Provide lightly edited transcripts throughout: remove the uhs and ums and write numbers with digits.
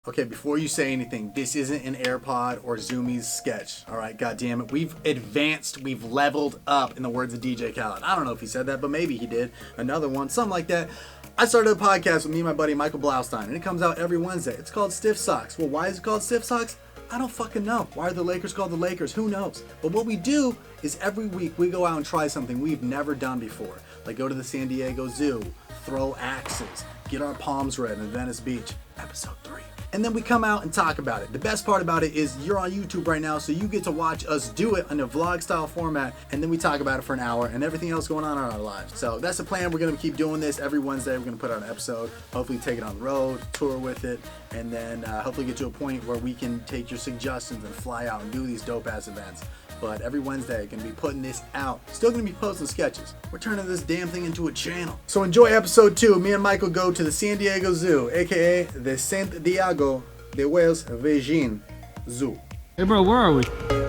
Okay, before you say anything, this isn't an AirPod or Zoomies sketch. All right, goddamn it. We've advanced, we've leveled up, in the words of DJ Khaled. I don't know if he said that, but maybe he did. Another one, something like that. I started a podcast with me and my buddy Michael Blaustein, and it comes out every Wednesday. It's called Stiff Socks. Well, why is it called Stiff Socks? I don't fucking know. Why are the Lakers called the Lakers? Who knows? But what we do is every week we go out and try something we've never done before. Like go to the San Diego Zoo, throw axes, get our palms red in Venice Beach. Episode 3. And then we come out and talk about it. The best part about it is you're on YouTube right now, so you get to watch us do it in a vlog style format, and then we talk about it for an hour and everything else going on in our lives. So that's the plan. We're gonna keep doing this every Wednesday. We're gonna put out an episode, hopefully take it on the road, tour with it, and then hopefully get to a point where we can take your suggestions and fly out and do these dope ass events. But every Wednesday, gonna be putting this out. Still gonna be posting sketches. We're turning this damn thing into a channel. So enjoy episode 2. Me and Michael go to the San Diego Zoo, aka the San Diego de Wales Virgin Zoo. Hey bro, where are we?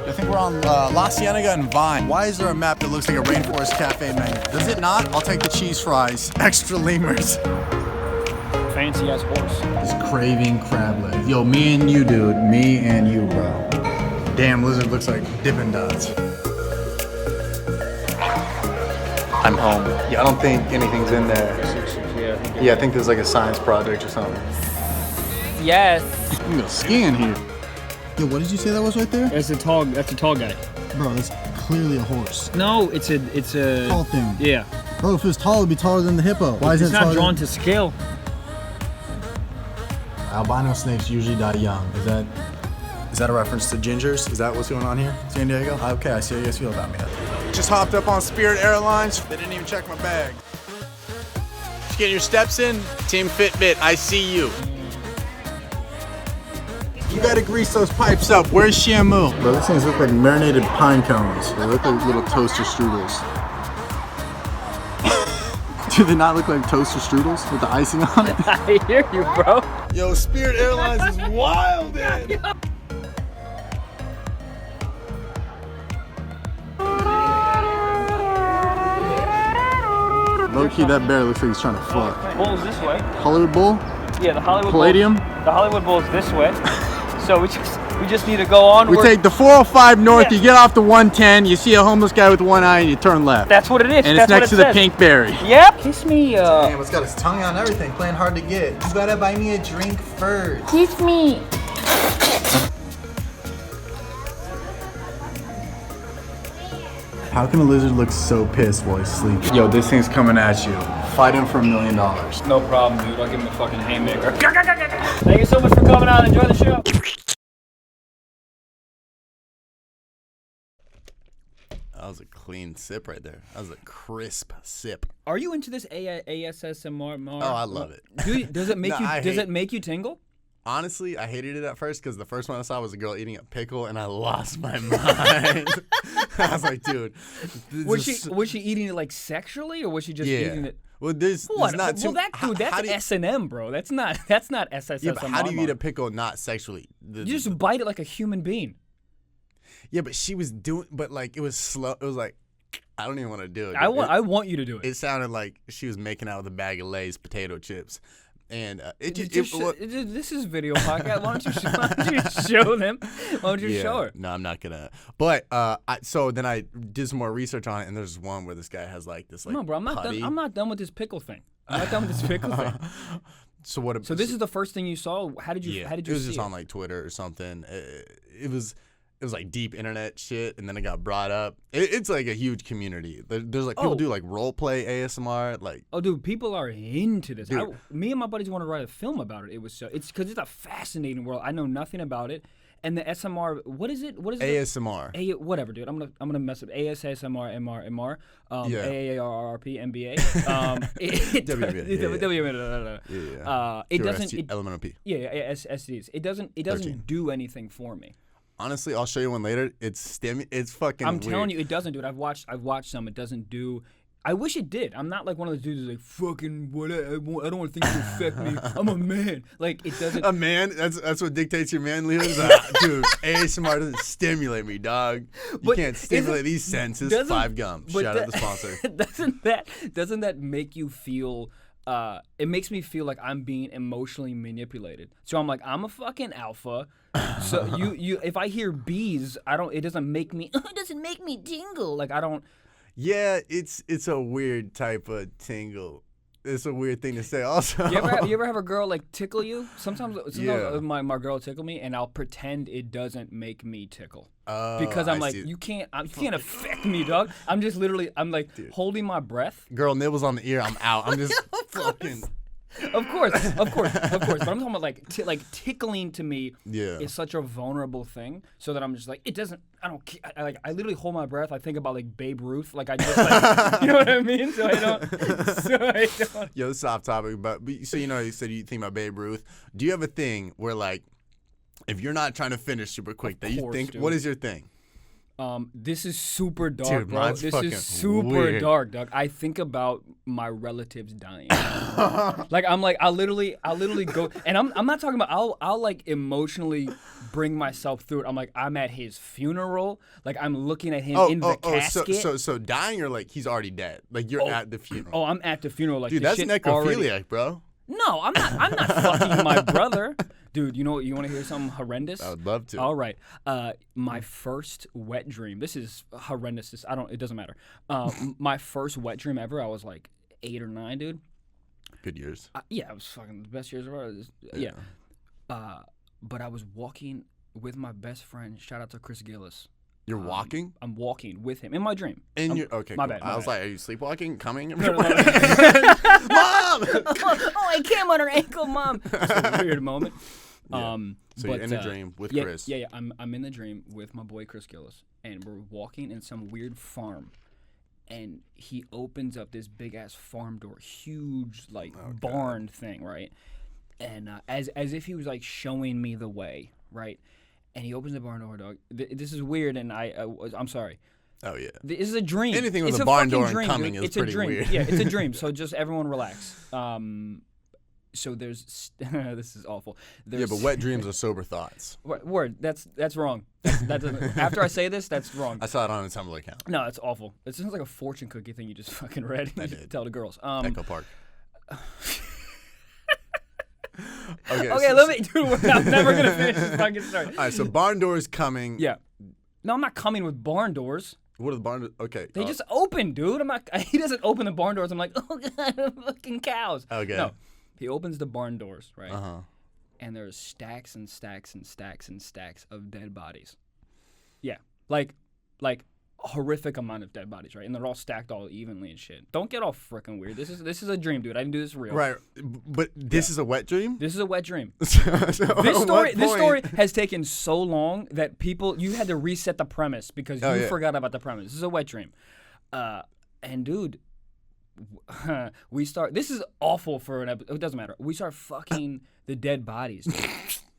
I think we're on La Cienega and Vine. Why is there a map that looks like a Rainforest Cafe menu? Does it not? I'll take the cheese fries. Extra lemurs. Fancy ass horse. He's craving crab legs. Yo, me and you, dude. Me and you, bro. Damn, lizard looks like Dippin' Dots. I'm home. Yeah, I don't think anything's in there. Yeah, I think there's like a science project or something. Yes. You go skiing here. Yo, what did you say that was right there? That's a tall guy. Bro, that's clearly a horse. No, it's a Tall thing. Yeah. Bro, if it was tall, it'd be taller than the hippo. Why is It's it not taller drawn than... to scale. Albino snakes usually die young. Is that a reference to gingers? Is that what's going on here? San Diego? Okay, I see how you guys feel about me. Just hopped up on Spirit Airlines. They didn't even check my bag. Just get your steps in. Team Fitbit, I see you. You gotta grease those pipes up. Where's Shamu? Bro, these things look like marinated pine cones. They look like little toaster strudels. Do they not look like toaster strudels with the icing on it? I hear you, bro. Yo, Spirit Airlines is wild, man. Low key, that bear looks like he's trying to fuck. Bull's this way. Hollywood Bowl? Yeah, the Hollywood Palladium? Bowl. The Hollywood Bowl's this way. So we just need to go on. We take the 405 north, you get off the 110, you see a homeless guy with one eye, and you turn left. That's what it is. And That's it's next to the pink berry. Yep. Kiss me. Damn, it's got his tongue on everything, playing hard to get. You gotta buy me a drink first. Kiss me. How can a lizard look so pissed while he's sleeping? Yo, this thing's coming at you. Fight him for $1 million. No problem, dude. I'll give him a fucking haymaker. Thank you so much for coming out. Enjoy the show. That was a clean sip right there. That was a crisp sip. Are you into this ASMR? Oh, I love it. Does it make Does it make you tingle? Honestly, I hated it at first because the first one I saw was a girl eating a pickle, and I lost my mind. I was like, dude. Was she eating it like sexually, or was she just eating it? Well, there's not too. Well, that's S&M, bro. That's not SSSMR. Yeah, but how do you eat a pickle not sexually? You just bite it like a human being. Yeah, but she was doing, but like it was slow. It was like, I don't even want to do it. I want you to do it. It sounded like she was making out with a bag of Lay's potato chips. And this is video podcast. Why don't you show them? Why don't you show her? No, I'm not gonna. But so then I did some more research on it, and there's one where this guy has like this like. No, bro, I'm not done. I'm not done with this pickle thing. I'm not done with this pickle thing. So what? So this is the first thing you saw. How did you? Yeah, how did you? It was see just on like Twitter or something. It was like deep internet shit, and then it got brought up. It's like a huge community. There's like people do like role play ASMR, like. Oh, dude, people are into this. Me and my buddies want to write a film about it. It's because it's a fascinating world. I know nothing about it, and the SMR. What is it? ASMR. Whatever, dude. I'm gonna mess up. ASMR, MR, AARRP, MBA. It doesn't. LMNOP. Yeah, SDs. It doesn't do anything for me. Honestly, I'll show you one later. It's fucking. I'm telling you, it doesn't, dude. I've watched some. It doesn't do. I wish it did. I'm not like one of those dudes who's like fucking what. I don't want things to affect me. I'm a man. Like it doesn't. A man? That's what dictates your manliness. Dude, ASMR doesn't stimulate me, dog. You can't stimulate these senses. 5 gum. Shout out the sponsor. Doesn't that make you feel it makes me feel like I'm being emotionally manipulated. So I'm like, I'm a fucking alpha. So you if I hear bees, it doesn't make me tingle. Like I don't. Yeah, it's a weird type of tingle. It's a weird thing to say also. You ever have a girl like tickle you? Sometimes my girl tickle me and I'll pretend it doesn't make me tickle. Because I'm like, you can't affect me, dog. I'm just literally, dude, holding my breath. Girl nibbles on the ear, I'm out. I'm just fucking. Of course. But I'm talking about like tickling to me is such a vulnerable thing. So that I'm just like, I literally hold my breath. I think about like Babe Ruth. Like I just like, you know what I mean? So I don't. Yo, this is off topic, but so you said you think about Babe Ruth. Do you have a thing where like, if you're not trying to finish super quick, that you think, dude. What is your thing? This is super dark, dude, bro. This is super weird. dark, dog. I think about my relatives dying. Like I'll literally go, and I'm not talking about. I'll like emotionally bring myself through it. I'm like, I'm at his funeral. Like I'm looking at him in the casket. So dying, or like he's already dead. Like you're at the funeral. Oh, I'm at the funeral. Like dude, that's necrophiliac, bro. No, I'm not fucking my brother. Dude, you want to hear something horrendous? I would love to. All right. My first wet dream. This is horrendous. It doesn't matter. My first wet dream ever, I was like 8 or 9, dude. Good years. Yeah, it was fucking the best years ever. Yeah. But I was walking with my best friend. Shout out to Chris Gillis. You're walking? I'm walking with him in my dream. Okay, my cool. bad. I was like, are you sleepwalking? Coming? No. Mom! I came on her ankle, Mom. It's a weird moment. Yeah. So you're in a dream with Chris. Yeah. I'm in the dream with my boy Chris Gillis, and we're walking in some weird farm, and he opens up this big ass farm door, huge barn thing, right? And as if he was like showing me the way, right? And he opens the barn door, dog. This is weird, and I'm sorry. Oh yeah. This is a dream. Anything with a barn door and coming is pretty weird. Yeah, it's a dream. So just everyone relax. So there's this is awful. Yeah, but wet dreams are sober thoughts. Word. That's wrong. That doesn't. After I say this, that's wrong. I saw it on a Tumblr account. No, it's awful. It sounds like a fortune cookie thing you just fucking read. I did. Tell the girls. Echo Park. Okay, let me. Dude, I'm never gonna finish this fucking story. All right, so barn doors coming. Yeah. No, I'm not coming with barn doors. What are the barn doors? Okay. They just open, dude. He doesn't open the barn doors. I'm like, oh god, fucking cows. Okay. No, he opens the barn doors, right? Uh-huh. And there's stacks and stacks and stacks and stacks of dead bodies. Yeah, like horrific amount of dead bodies, right? And they're all stacked all evenly and shit. Don't get all freaking weird. This is a dream, dude. I didn't do this real. Right, but this is a wet dream. This is a wet dream. So This story has taken so long that you had to reset the premise because you forgot about the premise. This is a wet dream, and dude, we start. This is awful for an episode. It doesn't matter. We start fucking the dead bodies.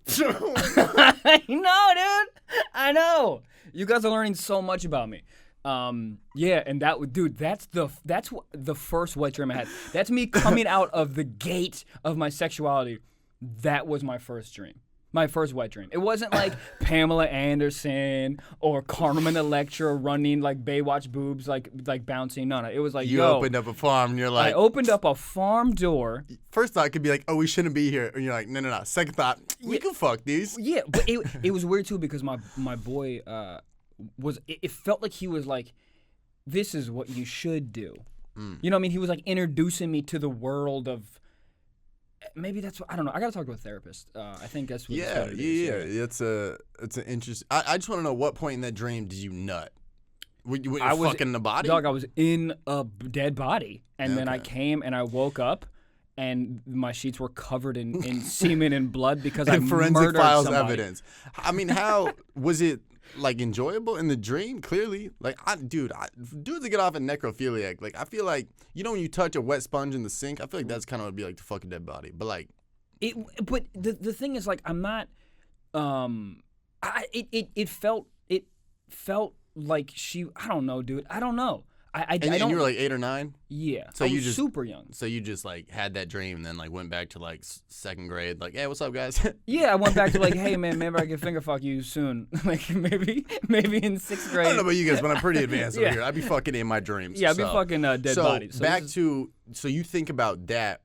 I know, dude. I know. You guys are learning so much about me. Yeah, and that's the first wet dream I had. That's me coming out of the gate of my sexuality. That was my first dream. My first wet dream. It wasn't like Pamela Anderson or Carmen Electra running like Baywatch boobs like bouncing. No. It was like you opened up a farm and you're like, I opened up a farm door. First thought could be like, oh, we shouldn't be here. And you're like, no. Second thought, we can fuck these. Yeah, but it was weird too because my boy it felt like he was like, this is what you should do. You know what I mean? He was like introducing me to the world of. Maybe that's what I don't know. I gotta talk to a therapist. I think that's what. Yeah. It's an interesting. I just want to know what point in that dream did you nut? Were you fucking the body? Dog, I was in a dead body, and then I came and I woke up, and my sheets were covered in semen and blood because I forensic murdered files somebody. evidence. I mean, how was it? Like enjoyable in the dream, clearly. Like, dudes that get off at necrophiliac. Like, I feel like when you touch a wet sponge in the sink, I feel like that's kind of would be like to fuck a dead body. But like, but the thing is, like, I'm not. It felt like she. I don't know, dude. I don't know. And you were like 8 or 9? Yeah. So I was super young. So you just like had that dream and then like went back to like second grade, like, hey, what's up, guys? Yeah, I went back to like, hey man, maybe I can finger fuck you soon. Like maybe in 6th grade. I don't know about you guys, but I'm pretty advanced over here. I'd be fucking in my dreams. Yeah, I'd be fucking dead bodies. So you think about that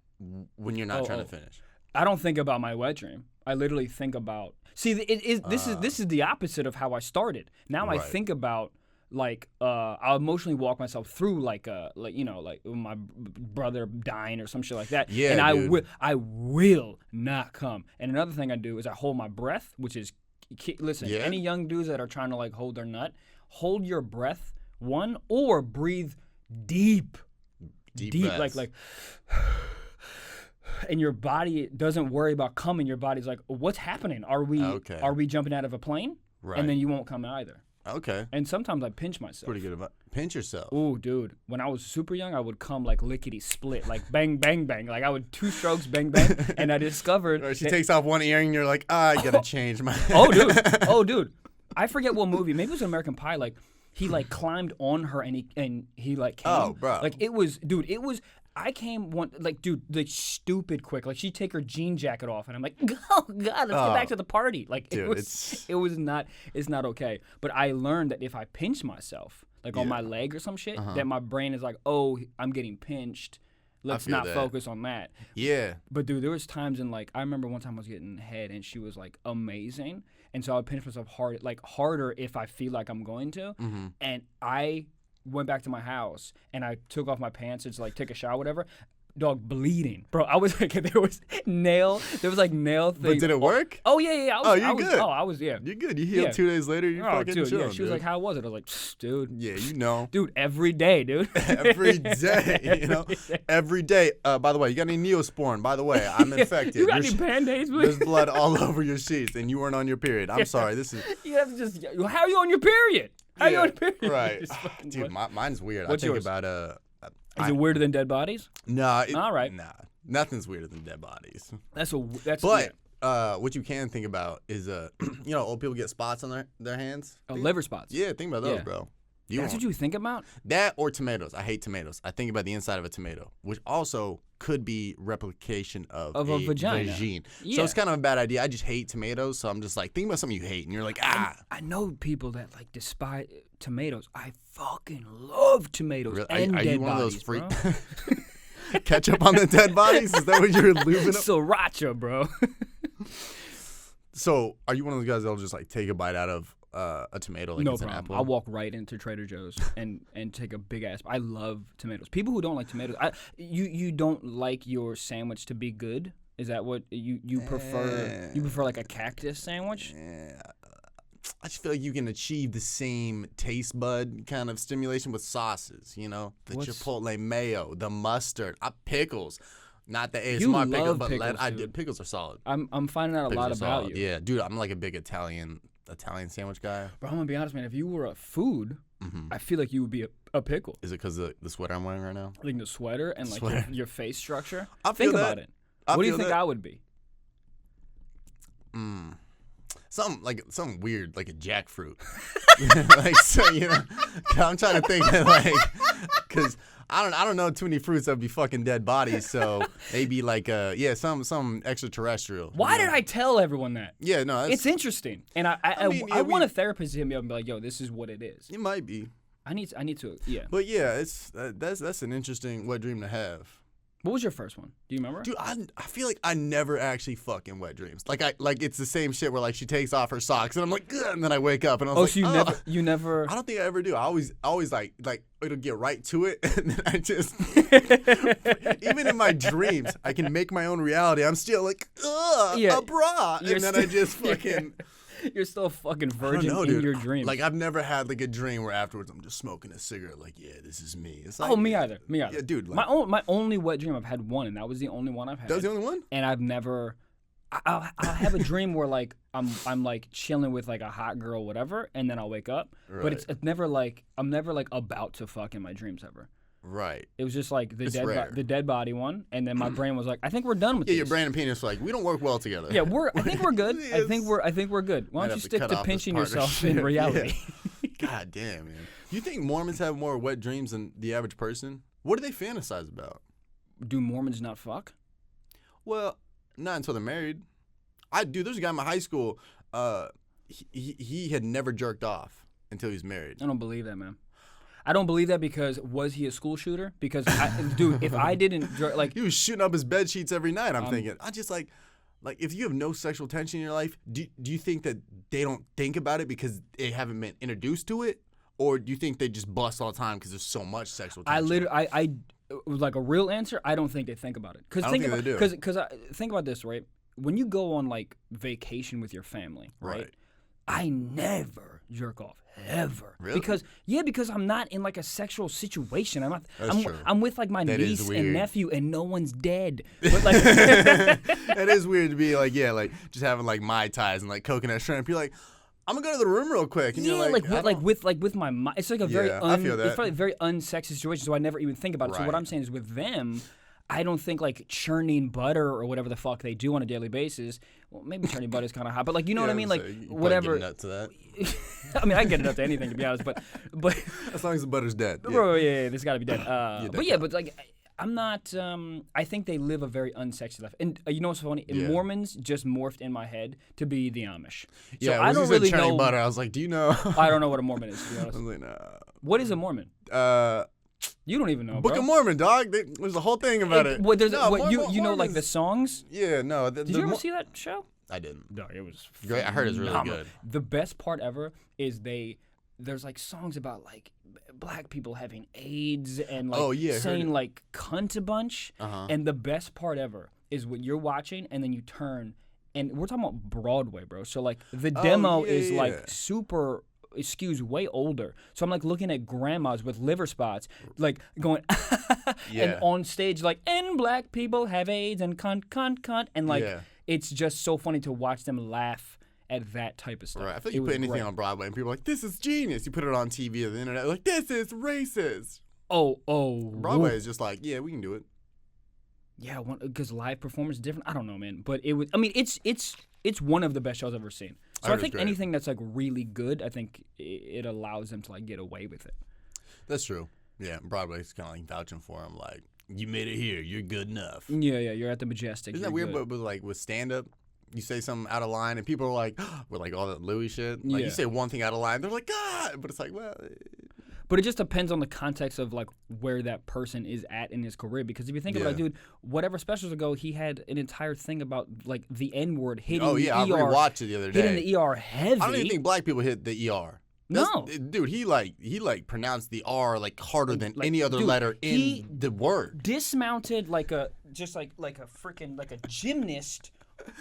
when you're not trying to finish? I don't think about my wet dream. I literally think about. See, this is the opposite of how I started. Now I think about like I'll emotionally walk myself through like my brother dying or some shit like that. Yeah, and I will not come. And another thing I do is I hold my breath, which is listen. Yeah. Any young dudes that are trying to like hold their nut, hold your breath or breathe deep breaths. like. And your body doesn't worry about coming. Your body's like, what's happening? Are we jumping out of a plane? Right. And then you won't come either. Okay. And sometimes I pinch myself. Pretty good about pinch yourself. Ooh, dude. When I was super young, I would come like lickety split, like bang, bang, bang. Like I would 2 strokes, bang, bang. And I discovered. Or she takes off one earring and you're like, I gotta change my. Oh, dude. I forget what movie. Maybe it was American Pie. Like he like climbed on her and he like came. Oh, bro. Like it was. I came one like dude like stupid quick like she'd take her jean jacket off and I'm like oh god let's get back to the party like dude, it's not okay, but I learned that if I pinch myself like on my leg or some shit that my brain is like, oh, I'm getting pinched, let's not focus on that. Yeah. But dude, there was times in like I remember one time I was getting head and she was like amazing, and so I would pinch myself harder if I feel like I'm going to, and I went back to my house and I took off my pants to like take a shower, whatever. Dog, bleeding, bro. I was like, there was nail things. But did it work? Oh yeah. You're good. I was You're good. You healed 2 days later. You're fucking dude, chilling. yeah. She was like, "How was it?" I was like, "Dude." Yeah, you know. Dude, every day, dude. Every day, you know. Every day. By the way, you got any Neosporin? By the way, I'm infected. You got any Band-Aids, please? There's blood all over your sheets, and you weren't on your period. I'm sorry. This is. You have to just. How are you on your period? How are you on your period? Right. Dude, mine's weird. What's I think yours? about Is it weirder than dead bodies? Nah. All right. Nah. Nothing's weirder than dead bodies. That's But what you can think about is old people get spots on their hands. liver spots. Yeah, think about those, bro. That's what you think about? That or tomatoes. I hate tomatoes. I think about the inside of a tomato, which also could be replication of a vagina. Yeah. So it's kind of a bad idea. I just hate tomatoes, so I'm just like, think about something you hate, and you're like, ah. I know people that like despise tomatoes. I fucking love tomatoes. Really? And are dead you one of bodies, those freak? bro. Ketchup on the dead bodies? Is that what you're lubing up? Sriracha, bro. So, are you one of those guys that'll just like take a bite out of a tomato like no it's an problem. apple? I'll walk right into Trader Joe's and take a big ass. I love tomatoes. People who don't like tomatoes, you don't like your sandwich to be good? Is that what you prefer? You prefer like a cactus sandwich? Yeah. I just feel like you can achieve the same taste bud kind of stimulation with sauces, you know? The Chipotle mayo, the mustard, pickles. Not the ASMR You love pickles, but pickles, pickles are solid. I'm finding out a lot about you. Yeah, dude, I'm like a big Italian sandwich guy. Bro, I'm gonna be honest, man. If you were a food, I feel like you would be a pickle. Is it because of the sweater I'm wearing right now? I think the sweater and like your face structure. Think about it. What do you think I would be? Something weird, like a jackfruit. Like, so, you know, I'm trying to think because I don't know too many fruits that would be fucking dead bodies. So maybe like some extraterrestrial. Why did I tell everyone that? Yeah, no, it's interesting, and I want a therapist to hit me up and be like, "Yo, this is what it is." It might be. I need to, yeah. But yeah, it's that's an interesting wet dream to have. What was your first one? Do you remember? Dude, I feel like I never actually fucking wet dreams. Like it's the same shit where like she takes off her socks and I'm like, ugh, and then I wake up and I was like, so you never. I don't think I ever do. I always like it'll get right to it and then I just even in my dreams I can make my own reality. I'm still like, a bra, and then I just fucking. You're still a fucking virgin dude. in your dreams. Like I've never had like a dream where afterwards I'm just smoking a cigarette. Like, yeah, this is me. It's like, me either. Yeah, dude. Like, my only wet dream, I've had one, and that was the only one I've had. That was the only one. And I've never. I'll have a dream where like I'm like chilling with like a hot girl, whatever, and then I'll wake up. Right. But it's never like I'm never like about to fuck in my dreams ever. Right. It was just like the dead body one, and then my brain was like, I think we're done with this. Yeah, your brain and penis were like, we don't work well together. Yeah, I think we're good. I think we're good. Why don't you stick to pinching yourself in reality? Yeah. God damn, man. You think Mormons have more wet dreams than the average person? What do they fantasize about? Do Mormons not fuck? Well, not until they're married. There's a guy in my high school. He had never jerked off until he was married. I don't believe that, man. I don't believe that because was he a school shooter? Because, dude, if I didn't, like... He was shooting up his bed sheets every night, I'm thinking. I just like if you have no sexual tension in your life, do you think that they don't think about it because they haven't been introduced to it? Or do you think they just bust all the time because there's so much sexual tension? I like a real answer, I don't think they think about it. I don't think they do. Because think about this, right? When you go on, like, vacation with your family, right? I never jerk off. Ever. Really? Because I'm not in like a sexual situation. That's true. I'm with like my niece and nephew and no one's dead. But like that is weird to be like, just having like Mai Tais and like coconut shrimp. You're like, I'm gonna go to the room real quick. And yeah, you're with my mom. It's like a very I feel that. It's probably a very unsexy situation, so I never even think about it. So what I'm saying is with them, I don't think like churning butter or whatever the fuck they do on a daily basis. Well, maybe churning butter is kind of hot, but like, you know what I mean? Like, whatever. Get a nut to that. I mean, I can get it up to anything, to be honest, but as long as the butter's dead. Yeah. Bro, yeah, this got to be dead. But like, I'm not. I think they live a very unsexy life, and you know what's funny? Mormons just morphed in my head to be the Amish. So yeah, I don't really know. Butter, I was like, do you know? I don't know what a Mormon is. To be honest. I was like, nah. What is a Mormon? You don't even know. Book bro. of Mormon, dog. There's a whole thing about it. What, you know, like the songs? Yeah, no. Did you ever see that show? I didn't. No, it was great. I heard it's really good. The best part ever is there's like songs about like black people having AIDS and like saying like cunt a bunch. And the best part ever is when you're watching and then you turn and we're talking about Broadway, bro. So like the demo is like super. It skews way older. So I'm like looking at grandmas with liver spots, like going, and on stage like, and black people have AIDS and cunt, and like it's just so funny to watch them laugh at that type of stuff. Right. I feel like you put anything on Broadway and people are like, this is genius. You put it on TV or the internet, like, this is racist. Oh. Broadway is just like, yeah, we can do it. Yeah, because live performance is different. I don't know, man. But it was. I mean, it's one of the best shows I've ever seen. So I think anything that's like really good, I think it allows them to like get away with it. That's true. Yeah, Broadway's kind of like vouching for them. Like, you made it here, you're good enough. Yeah, you're at the Majestic. Isn't that weird? But like with stand up, you say something out of line, and people are like, with like all that Louis shit. Like you say one thing out of line, they're like, but it's like, well. But it just depends on the context of like where that person is at in his career. Because if you think about it, dude, whatever specials ago, he had an entire thing about like the N-word hitting the ER. I rewatched it the other day. Hitting the ER heavy. I don't even think black people hit the ER. No, dude, he pronounced the R like harder than any other letter in the word. Dismounted like a freaking like a gymnast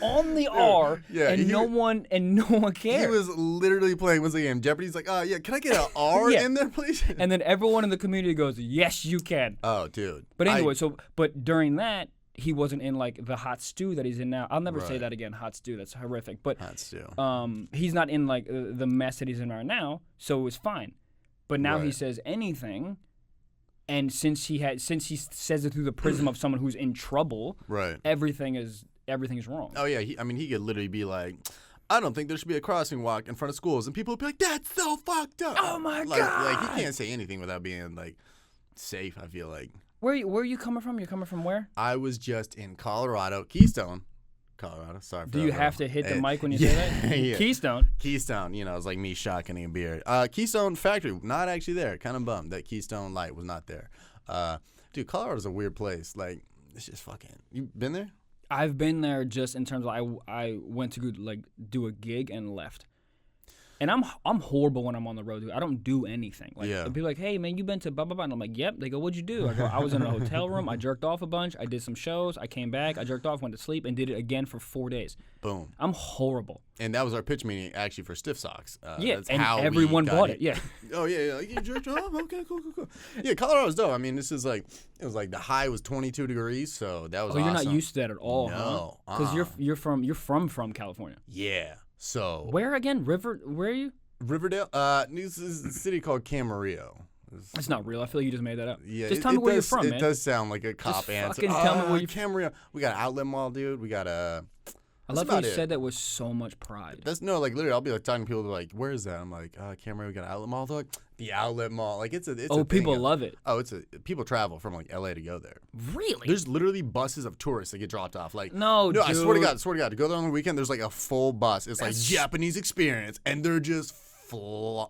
on the R, and no one cared. He was literally playing once again Jeopardy. He's like, can I get an R in there, please? And then everyone in the community goes, yes, you can. Oh, dude. But anyway, but during that, he wasn't in like the hot stew that he's in now. I'll never say that again, hot stew. That's horrific. But hot stew. He's not in like the mess that he's in right now, so it was fine. But now he says anything, and since he says it through the prism of someone who's in trouble, everything is wrong. Oh yeah, he could literally be like, I don't think there should be a crossing walk in front of schools, and people would be like, that's so fucked up. Oh my god! Like he can't say anything without being like safe. I feel like. Where are you coming from? You're coming from where? I was just in Colorado, Keystone, Colorado. Sorry. Do you have to hit the mic when you say that? Yeah. Keystone. You know, it's like me shotgunning a beer. Keystone Factory, not actually there. Kind of bummed that Keystone Light was not there. Dude, Colorado's a weird place. Like, it's just fucking. You been there? I've been there just in terms of I went to like do a gig and left. And I'm horrible when I'm on the road, dude. I don't do anything. Like, people are like, hey, man, you been to blah, blah, blah. And I'm like, yep. They go, what'd you do? I go, I was in a hotel room. I jerked off a bunch. I did some shows. I came back. I jerked off, went to sleep, and did it again for 4 days. Boom. I'm horrible. And that was our pitch meeting, actually, for Stiff Socks. That's and how everyone bought it. Yeah. Oh, yeah. Like, you jerked off? Okay, cool. Yeah, Colorado's dope. I mean, this is like, it was like the high was 22 degrees, so that was awesome. You're not used to that at all, no, huh? Because you're from California. Yeah. So. Where again? Where are you? Riverdale. This is a city called Camarillo. It's not real. I feel like you just made that up. Yeah, just tell me where you're from, man. It does sound like a cop just answer. Fucking tell me where you're from. Camarillo. We got an outlet mall, dude. We got a. I love how you said that with so much pride. Like literally, I'll be like talking to people like, "Where is that?" I'm like, "Camarillo, we got an outlet mall." They're like, "The outlet mall." Like it's a people love it. Oh, people travel from like LA to go there. Really? There's literally buses of tourists that get dropped off. Like no, I swear to God, to go there on the weekend. There's like a full bus. It's like Japanese experience, and they're just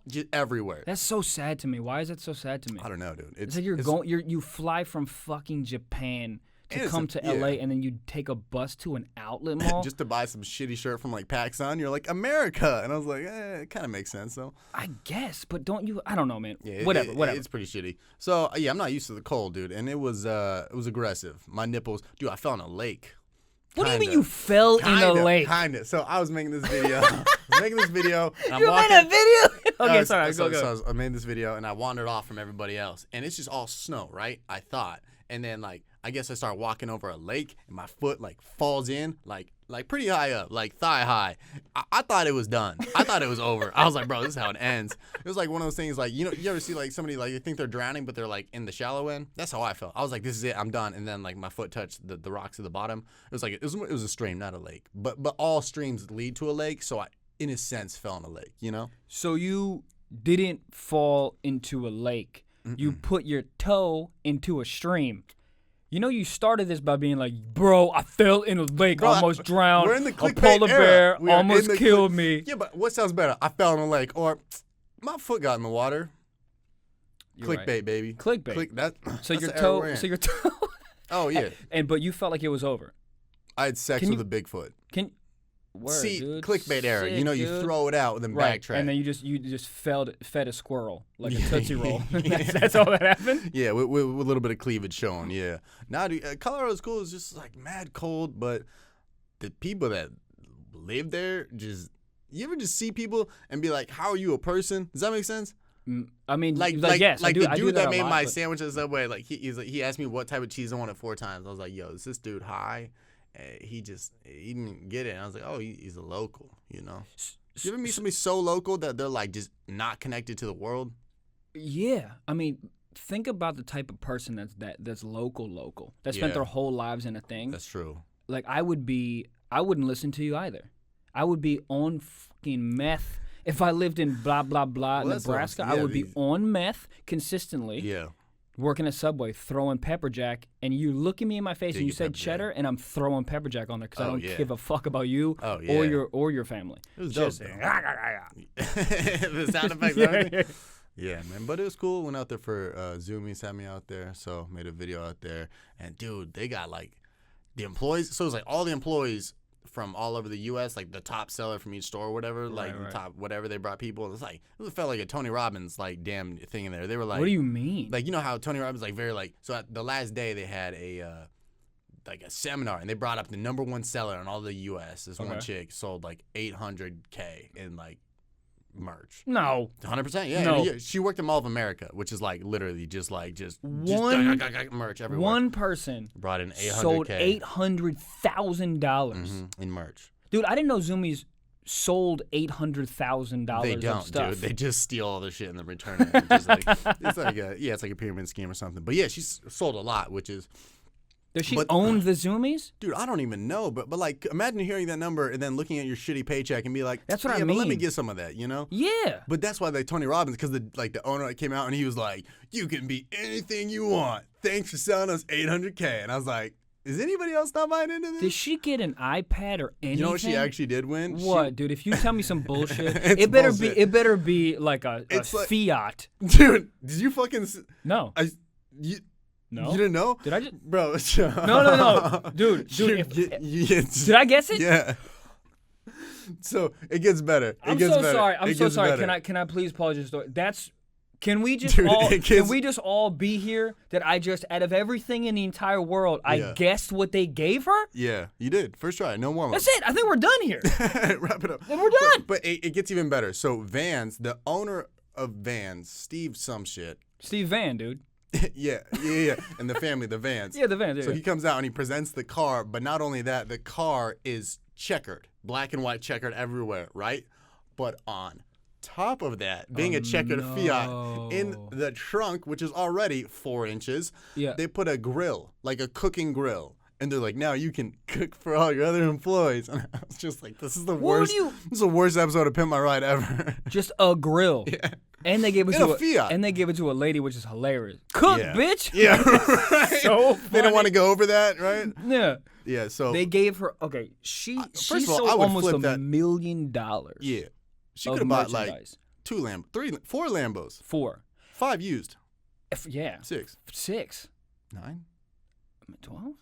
just everywhere. That's so sad to me. Why is that so sad to me? I don't know, dude. It's like you fly from fucking Japan to come to LA and then you take a bus to an outlet mall just to buy some shitty shirt from like PacSun. You're like, America, and I was like, it kind of makes sense though. I guess, but don't you? I don't know, man. Yeah, whatever. It's pretty shitty. So yeah, I'm not used to the cold, dude, and it was aggressive. My nipples, dude. I fell in a lake. What do you mean you fell in a lake? Kinda. So I was making this video. And I'm You walking, made a video? Okay, sorry. So Go. I made this video and I wandered off from everybody else, and it's just all snow, right? I thought, and then like I guess I started walking over a lake, and my foot like falls in, like pretty high up, like thigh high. I thought it was done. I thought it was over. I was like, bro, this is how it ends. It was like one of those things, like you ever see like somebody like they think they're drowning, but they're like in the shallow end. That's how I felt. I was like, this is it. I'm done. And then like my foot touched the rocks at the bottom. It was like it was a stream, not a lake. But all streams lead to a lake, so I, in a sense, fell in a lake. You know. So you didn't fall into a lake. You put your toe into a stream. You know, you started this by being like, bro, I fell in a lake, almost drowned. We're in the a clickbait polar era. bear almost killed me. Yeah, but what sounds better? I fell in a lake, or my foot got in the water. You're Clickbait, right. baby. Clickbait. So that's your the era we're toe. in. So your toe. Oh yeah. But you felt like it was over. I had sex with a Bigfoot. Word, See, dude. clickbait era. Sick, You dude. you throw it out and then Right, backtrack. and then you just fed a squirrel like a Tootsie Roll. That's all that happened? Yeah, with a little bit of cleavage showing, yeah. Now, Colorado's cool. It's just like mad cold, but the people that live there just, you ever just see people and be like, how are you a person? Does that make sense? I mean, Like yes, like I do, the dude that made my but... sandwich at Subway, like he asked me what type of cheese I wanted 4 times. I was like, yo, is this dude high? He didn't get it. And I was like, oh, he's a local, you know. You ever meet somebody so local that they're like just not connected to the world? Yeah, I mean, think about the type of person that's local that spent their whole lives in a thing. That's true. Like I wouldn't listen to you either. I would be on fucking meth if I lived in blah blah blah Nebraska. I would be on meth consistently. Yeah. Working at Subway, throwing pepper jack, and you look at me in my face and you said pepper cheddar, and I'm throwing pepper jack on there because I don't give a fuck about you or your family. It was just dope. The sound effects, everything. Yeah, man. But it was cool. Went out there for Zoomies, had me out there, so made a video out there. And dude, they got like the employees. So it was like all the employees from all over the U.S., like the top seller from each store or whatever, like the top whatever they brought people. It's like it felt like a Tony Robbins like damn thing in there. They were like, what do you mean? Like, you know how Tony Robbins like very like, so at the last day they had a like a seminar and they brought up the #1 seller in all the U.S. This one chick sold like $800K in like merch. No. 100%, yeah. No. Yeah. She worked at Mall of America, which is like literally just merch everywhere. One person brought in $800K. sold $800,000 in merch. Dude, I didn't know Zoomies sold $800,000 They don't, of stuff. dude. They just steal all the shit and then return it. It's like it's like a pyramid scheme or something. But yeah, she's sold a lot, which is. Does she own the Zoomies? Dude, I don't even know. But like, imagine hearing that number and then looking at your shitty paycheck and be like, that's what I mean. But let me get some of that, you know? Yeah. But that's why Tony Robbins, because the owner came out and he was like, you can be anything you want. Thanks for selling us $800K. And I was like, is anybody else not buying into this? Did she get an iPad or anything? You know what she actually did win? What, dude? If you tell me some bullshit, it better be like a fiat. Dude, did you fucking? No. No. You didn't know? Did I just? Bro. No. Dude. Did I guess it? Yeah. So it gets better. I'm so sorry. Can I please pause your story? Can we just all be here that I just, out of everything in the entire world, I guessed what they gave her? Yeah, you did. First try. No warm-up. That's it. I think we're done here. Wrap it up. Then we're done. But it gets even better. So Vans, the owner of Vans, Steve some shit. Steve Van, dude. Yeah. And the family, the Vans. Yeah, the Vans. So he comes out and he presents the car, but not only that, the car is checkered, black and white checkered everywhere, right? But on top of that, being a checkered Fiat, in the trunk, which is already 4 inches, they put a grill, like a cooking grill. And they're like, now you can cook for all your other employees. And I was just like, this is the worst. This is the worst episode of Pimp My Ride ever. Just a grill. Yeah. And they gave it to a Fiat. And they gave it to a lady, which is hilarious. Cook, bitch. Yeah, right. So funny. They don't want to go over that, right? Yeah. Yeah. So they gave her. She first of all, sold I would almost flip $1 million. Yeah. She could have bought like 4 Lambos. 4. 5 used. Yeah. 6. 6. 9. 12.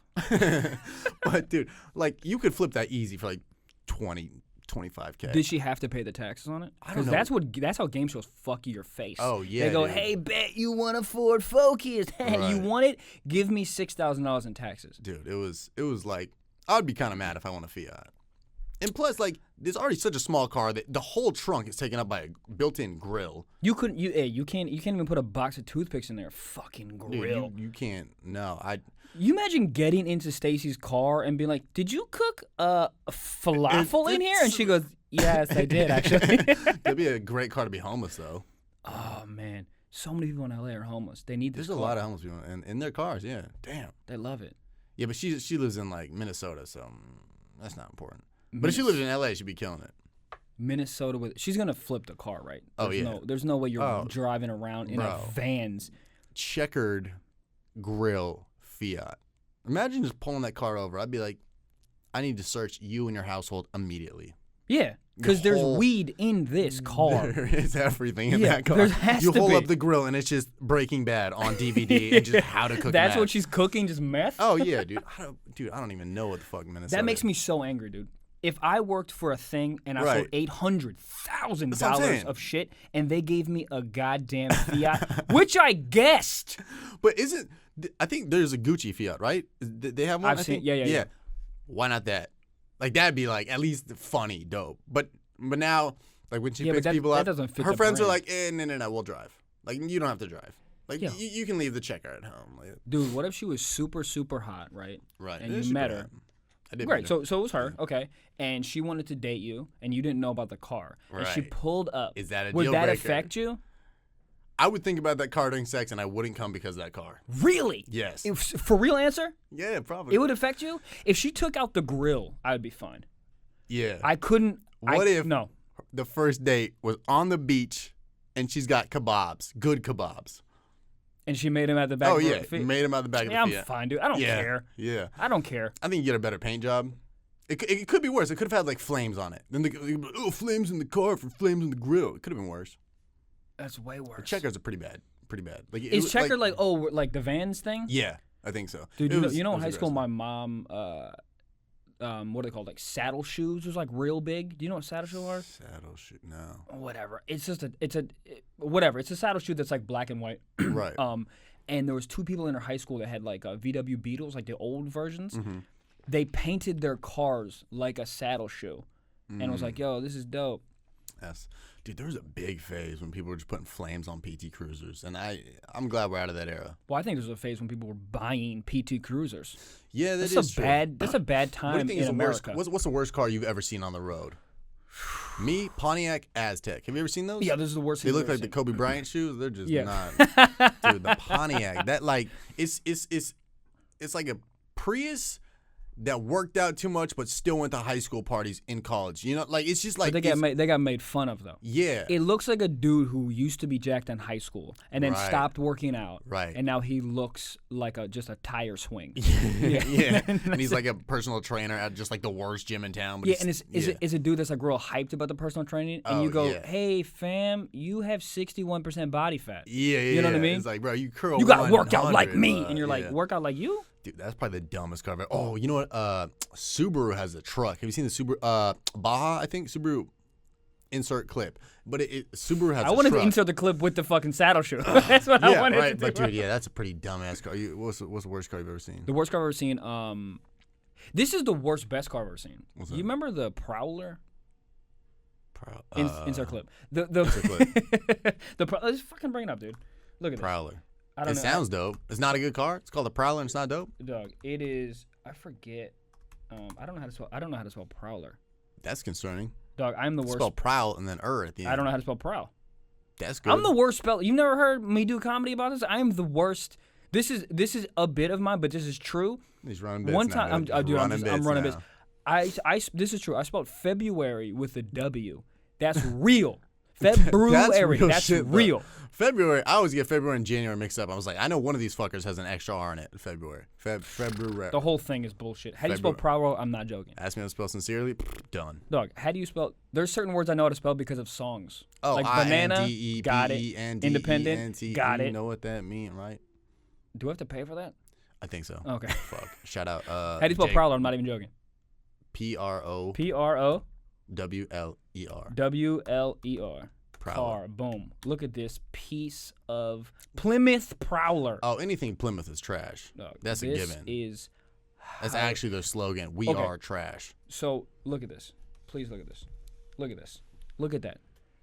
But dude, like you could flip that easy for like 20, 25K. Did she have to pay the taxes on it? I don't know. That's how game shows fuck your face. Oh, yeah, They go, dude. hey, bet you want a Ford Focus. You Right. want it? Give me $6,000 in taxes. Dude, it was like I'd be kind of mad if I want a Fiat. And plus, like, there's already such a small car that the whole trunk is taken up by a built-in grill. You couldn't. You can't even put a box of toothpicks in there. Fucking grill. Dude, you can't. No, You imagine getting into Stacy's car and being like, "Did you cook falafel in here?" And she goes, "Yes, I did actually." That'd be a great car to be homeless though. Oh man, so many people in LA are homeless. They need this. There's a lot of homeless people in their cars. Yeah, damn. They love it. Yeah, but she lives in like Minnesota, so that's not important. But if she lived in LA, she'd be killing it. Minnesota she's gonna flip the car, right? Oh, yeah. There's no way you're driving around in a Vans. Checkered grill Fiat. Imagine just pulling that car over. I'd be like, I need to search you and your household immediately. Yeah, because there's weed in this car. There is everything in Yeah, that car. there has You to hold be. up the grill and it's just Breaking Bad on DVD and just how to cook That's meth. what she's cooking, just meth. Oh yeah, dude. I don't even know what the fuck Minnesota. That makes me so angry, dude. If I worked for a thing and I sold Right. $800,000 of shit and they gave me a goddamn Fiat, which I guessed. But I think there's a Gucci Fiat, right? They have one. I've I seen- think? yeah. Why not that? Like that'd be like at least funny, dope. But now, like when she Yeah, but picks people that up, doesn't fit her the friends are brand. like, no, we'll drive. Like you don't have to drive. Like Yeah. you can leave the checker at home. Like, Dude, what if she was super, super hot, right? right. And Yeah, you she met could her. have. I did. Right, meet her. so it was her, okay, and she wanted to date you, and you didn't know about the car, and she Right. pulled up. Is that a Would deal that breaker? affect you? I would think about that car during sex, and I wouldn't come because of that car. Really? Yes. For real answer? Yeah, probably. It would affect you? If she took out the grill, I would be fine. Yeah. I couldn't. What if No. the first date was on the beach, and she's got kebabs, good kebabs? And she made him at the back. Oh of her yeah, feet. made him out the back Yeah, of I'm the Fiat. fine, dude. I don't Yeah. care. Yeah. I don't care. I think you get a better paint job. It could be worse. It could have had like flames on it. Then flames in the car for flames in the grill. It could have been worse. That's way worse. The checkers are pretty bad. Pretty bad. Like Is checker like the Vans thing? Yeah, I think so. Dude, It was- you know it in was high school aggressive. my mom what are they called? Like saddle shoes was like real big. Do you know what saddle shoes are? Saddle shit. No. Whatever. It's just whatever. It's a saddle shoe that's like black and white. Right. And there was 2 people in her high school that had like VW Beetles, like the old versions. Mm-hmm. They painted their cars like a saddle shoe, and it was like, yo, this is dope. Dude, there was a big phase when people were just putting flames on PT Cruisers, and I'm glad we're out of that era. Well, I think there was a phase when people were buying PT Cruisers. Yeah, That's a bad What time do you think in is the worst? America. What's the worst car you've ever seen on the road? Me, Pontiac Aztec. Have you ever seen those? Yeah, this is the worst. They thing look I've like ever the seen. Kobe Bryant shoes. They're just Yeah. not. Dude, the Pontiac. That like it's like a Prius that worked out too much, but still went to high school parties in college. You know, like it's just like But they got made fun of though. yeah. It looks like a dude who used to be jacked in high school and then Right. stopped working out. Right. And now he looks like just a tire swing. yeah. And he's like a personal trainer at just like the worst gym in town. But Yeah, and it's a dude that's like real hyped about the personal training, and you Oh, go, yeah. "Hey, fam, you have 61% body fat. yeah, you know what I mean? It's like, bro, you curl. You got to work out like 100, me," bro. and you're like, Yeah. "Work out like you?" Dude, that's probably the dumbest car ever. Oh, you know what? Subaru has a truck. Have you seen the Subaru Baja? I think Subaru. Insert clip, but Subaru has. I a wanted truck. to insert the clip with the fucking saddle shoe. That's what I Yeah, wanted right. to do. But dude, yeah, that's a pretty dumbass car. What's the worst car you've ever seen? The worst car I've ever seen. This is the worst best car I've ever seen. What's You that? remember the Prowler? Insert Insert clip. clip. Let's fucking bring it up, dude. Look at Prowler. I don't It know. sounds dope. It's not a good car. It's called a Prowler, and it's not dope. this. Dog. It is. I forget. I don't know how to spell. I don't know how to spell Prowler. That's concerning. Dog. I'm the It's worst. spelled prowl and then at the end. I don't know how to spell prowl. That's good. I'm the worst spell. You've never heard me do comedy about this? I am the worst. This is a bit of mine, but this is true. He's running bits One now, time, I'm bits running now. bits. This is true. I spelled February with a W. That's real. February. real That's shit, though. real. February. I always get February and January mixed up. I was like, I know one of these fuckers has an extra R in it. February. February. The whole thing is bullshit. How do you spell Prowler? I'm not joking. Ask me how to spell sincerely. Done. Dog, how do you spell? There's certain words I know how to spell because of songs. Oh, like banana. I-N-D-E-P-E-N-D-E-N-T-E. Independent. Got it. You know what that means, right? Do I have to pay for that? I think so. Okay. Fuck. Shout out. How do you spell Prowler? I'm not even joking. P-R-O-W-L-E-R. W-L-E-R. Prowler. Car. Boom. Look at this piece of Plymouth Prowler. Oh, anything Plymouth is trash. Dog, That's a given. That's actually their slogan. We are trash. So look at this. Please look at this. Look at this. Look at that.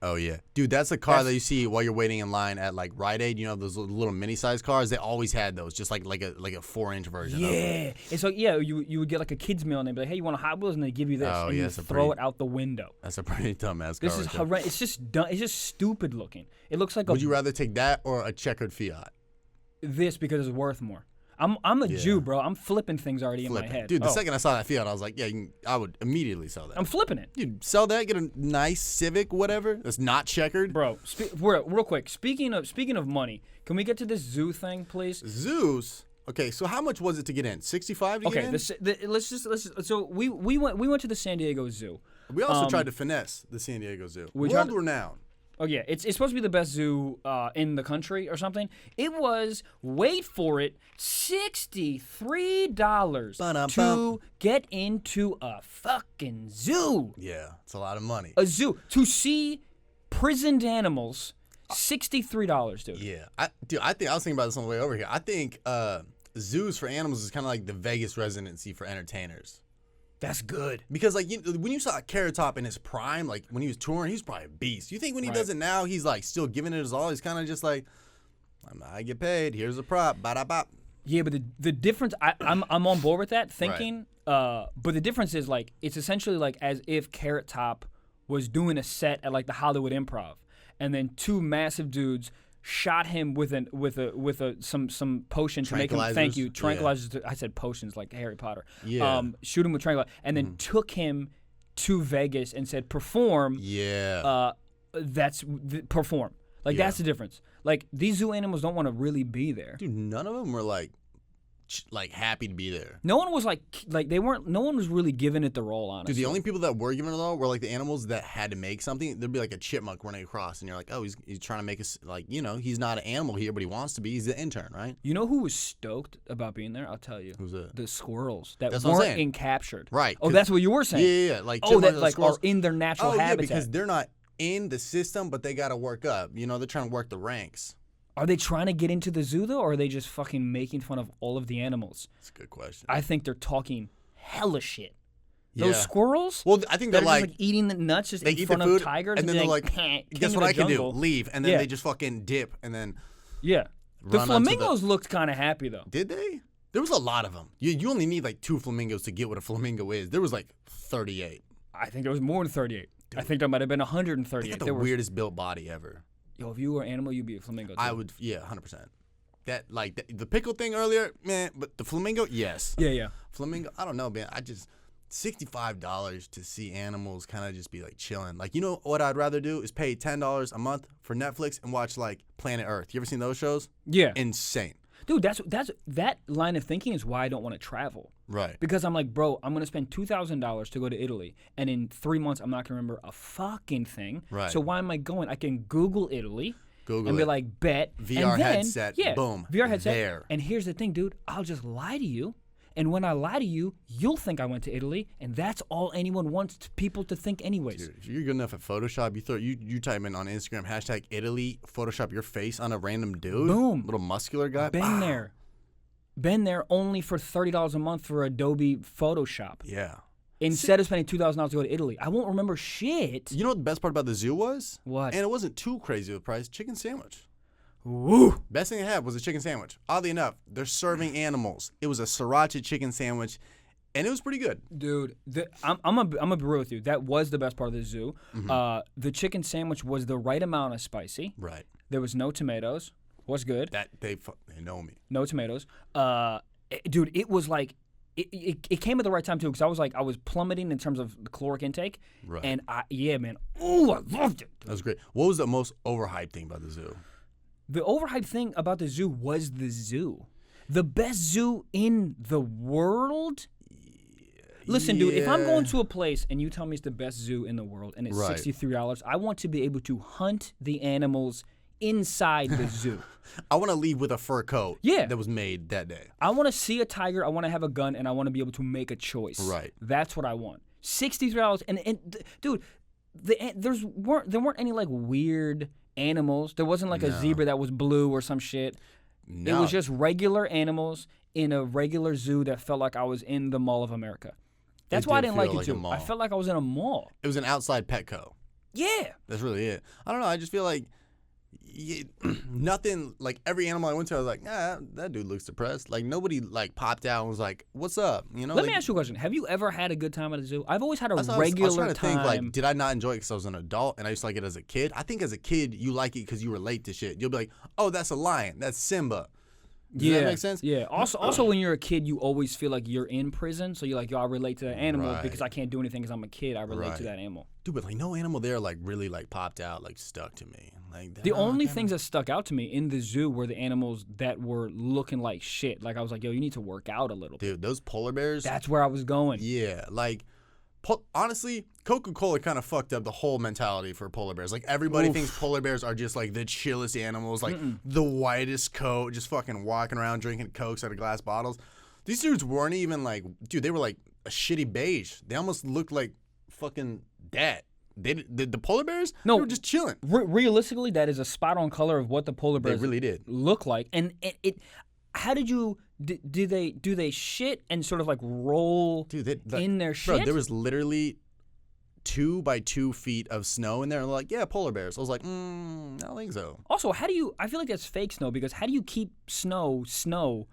Oh yeah, dude, that's the car that you see while you're waiting in line at like Rite Aid. You know those little mini-sized cars. They always had those, just like a 4-inch version. Yeah, of it. it's like you would get like a kid's meal and they'd be like, hey, you want a Hot Wheels, and they give you this, and you throw it out the window. That's a pretty dumbass car. This is horrendous. It's just dumb. It's just stupid looking. It looks like Would you rather take that or a checkered Fiat? This because it's worth more. I'm a Jew, bro. I'm flipping things already in my head. Dude, the second I saw that Fiat, I was like, yeah, I would immediately sell that. I'm flipping it. Dude, sell that, get a nice Civic, whatever, that's not checkered. Bro, real quick, speaking of money, can we get to this zoo thing, please? Zoos? Okay, so how much was it to get in? 65 to get in? So we went to the San Diego Zoo. We also tried to finesse the San Diego Zoo. World renowned. Oh yeah, it's supposed to be the best zoo in the country or something. It was, wait for it, $63 to get into a fucking zoo. Yeah, it's a lot of money. A zoo to see prisoned animals. $63, dude. Yeah, I was thinking about this on the way over here. I think zoos for animals is kind of like the Vegas residency for entertainers. That's good. Because like when you saw Carrot Top in his prime, like when he was touring, he was probably a beast. You think when he does it now, he's like still giving it his all? He's kind of just like, I get paid. Here's a prop. Ba-da-bop. Yeah, but the difference, I'm on board with that thinking. Right. But the difference is like it's essentially like as if Carrot Top was doing a set at like the Hollywood Improv, and then two massive dudes shot him with some potion to make him tranquilizers. I said potions like Harry Potter. Yeah. Shoot him with tranquilizers, and then took him to Vegas and said perform. Yeah. Perform. Like that's the difference. Like these zoo animals don't want to really be there. Dude, none of them were like happy to be there. No one was like they weren't. No one was really giving it the role, honestly. Dude, the only people that were giving it the role were like the animals that had to make something. There'd be like a chipmunk running across, and you're like, oh, he's trying to make us like, he's not an animal here, but he wants to be. He's the intern, right? You know who was stoked about being there? I'll tell you. Who's that? The squirrels that weren't in captured. Right. Oh, that's what you were saying. Yeah. Like that like are in their natural habitat. Yeah, because they're not in the system, but they got to work up. They're trying to work the ranks. Are they trying to get into the zoo, though, or are they just fucking making fun of all of the animals? That's a good question. I think they're talking hella shit. Those squirrels? Well, I think they're just like eating the nuts just in front of tigers. And then they're like, guess what I can do? Leave. And then they just fucking dip and then The flamingos looked kind of happy, though. Did they? There was a lot of them. You only need like 2 flamingos to get what a flamingo is. There was like 38. I think there was more than 38. Dude, I think there might have been 138. They got the weirdest built body ever. Yo, if you were an animal, you'd be a flamingo too. I would, 100%. That like the pickle thing earlier, man. But the flamingo, yes. Yeah. Flamingo, I don't know, man. $65 to see animals kind of just be like chilling. Like, what I'd rather do is pay $10 a month for Netflix and watch like Planet Earth. You ever seen those shows? Yeah. Insane. Dude, that line of thinking is why I don't want to travel. Right. Because I'm like, bro, I'm going to spend $2,000 to go to Italy, and in 3 months, I'm not going to remember a fucking thing. Right. So why am I going? I can Google Italy and be like, bet. VR and then, headset, boom. VR headset. There. And here's the thing, dude. I'll just lie to you. And when I lie to you, you'll think I went to Italy, and that's all anyone wants people to think anyways. Dude, if you're good enough at Photoshop, you type in on Instagram, #Italy, Photoshop your face on a random dude. Boom. Little muscular guy. Been there only for $30 a month for Adobe Photoshop. Yeah. Instead of spending $2,000 to go to Italy. I won't remember shit. You know what the best part about the zoo was? What? And it wasn't too crazy of a price. Chicken sandwich. Woo! Best thing I had was a chicken sandwich. Oddly enough, they're serving animals. It was a sriracha chicken sandwich, and it was pretty good. Dude, I'm gonna be real with you. That was the best part of the zoo. Mm-hmm. The chicken sandwich was the right amount of spicy. Right. There was no tomatoes. Was good. That they know me. No tomatoes. Dude, it was like it came at the right time too, because I was plummeting in terms of the caloric intake, Right. and man, ooh, I loved it. That was great. What was the most overhyped thing about the zoo? The overhyped thing about the zoo was the zoo, the best zoo in the world. Listen, dude, if I'm going to a place and you tell me it's the best zoo in the world and it's Right. $63, I want to be able to hunt the animals inside the zoo. I want to leave with a fur coat. Yeah. That was made that day. I want to see a tiger, I want to have a gun, and I want to be able to make a choice. Right. That's what I want. $63, dude, there weren't any like weird animals. There wasn't like a zebra that was blue or some shit. No. It was just regular animals in a regular zoo that felt like I was in the Mall of America. That's why I did didn't like feel it like a too. mall. I felt like I was in a mall. It was an outside Petco. Yeah. That's really it. I don't know. I just feel like nothing, like every animal I went to, I was like, that dude looks depressed. Like nobody like popped out and was like, what's up? You know. Let like, me ask you a question. Have you ever had a good time at a zoo? I've always had a I was regular trying to time. think, like, did I not enjoy it because I was an adult and I used to like it as a kid? I think as a kid, you like it because you relate to shit. You'll be like, oh, that's a lion. That's Simba. Does that make sense? Yeah. Also, when you're a kid, you always feel like you're in prison. So you're like, yo, I relate to that animal Right. because I can't do anything because I'm a kid. I relate to Right. that animal. Dude, but like no animal there like really like popped out, like stuck to me. Like The only things that stuck out to me in the zoo were the animals that were looking like shit. Like I was like, yo, you need to work out a little bit. dude, those polar bears. That's where I was going. Yeah, like honestly, Coca-Cola kind of fucked up the whole mentality for polar bears. Like everybody thinks polar bears are just like the chillest animals, like the whitest coat, just fucking walking around drinking Cokes out of glass bottles. These dudes weren't even like, dude, they were like a shitty beige. They almost looked like fucking that. The polar bears, No. they were just chilling. Realistically, that is a spot on color of what the polar They bears really did. look like. And it how did you do they shit and sort of like roll in their shit? Bro, there was literally 2 by 2 feet of snow in there, and they're like, yeah, polar bears. I was like, I don't think so. Also, I feel like that's fake snow because how do you keep snow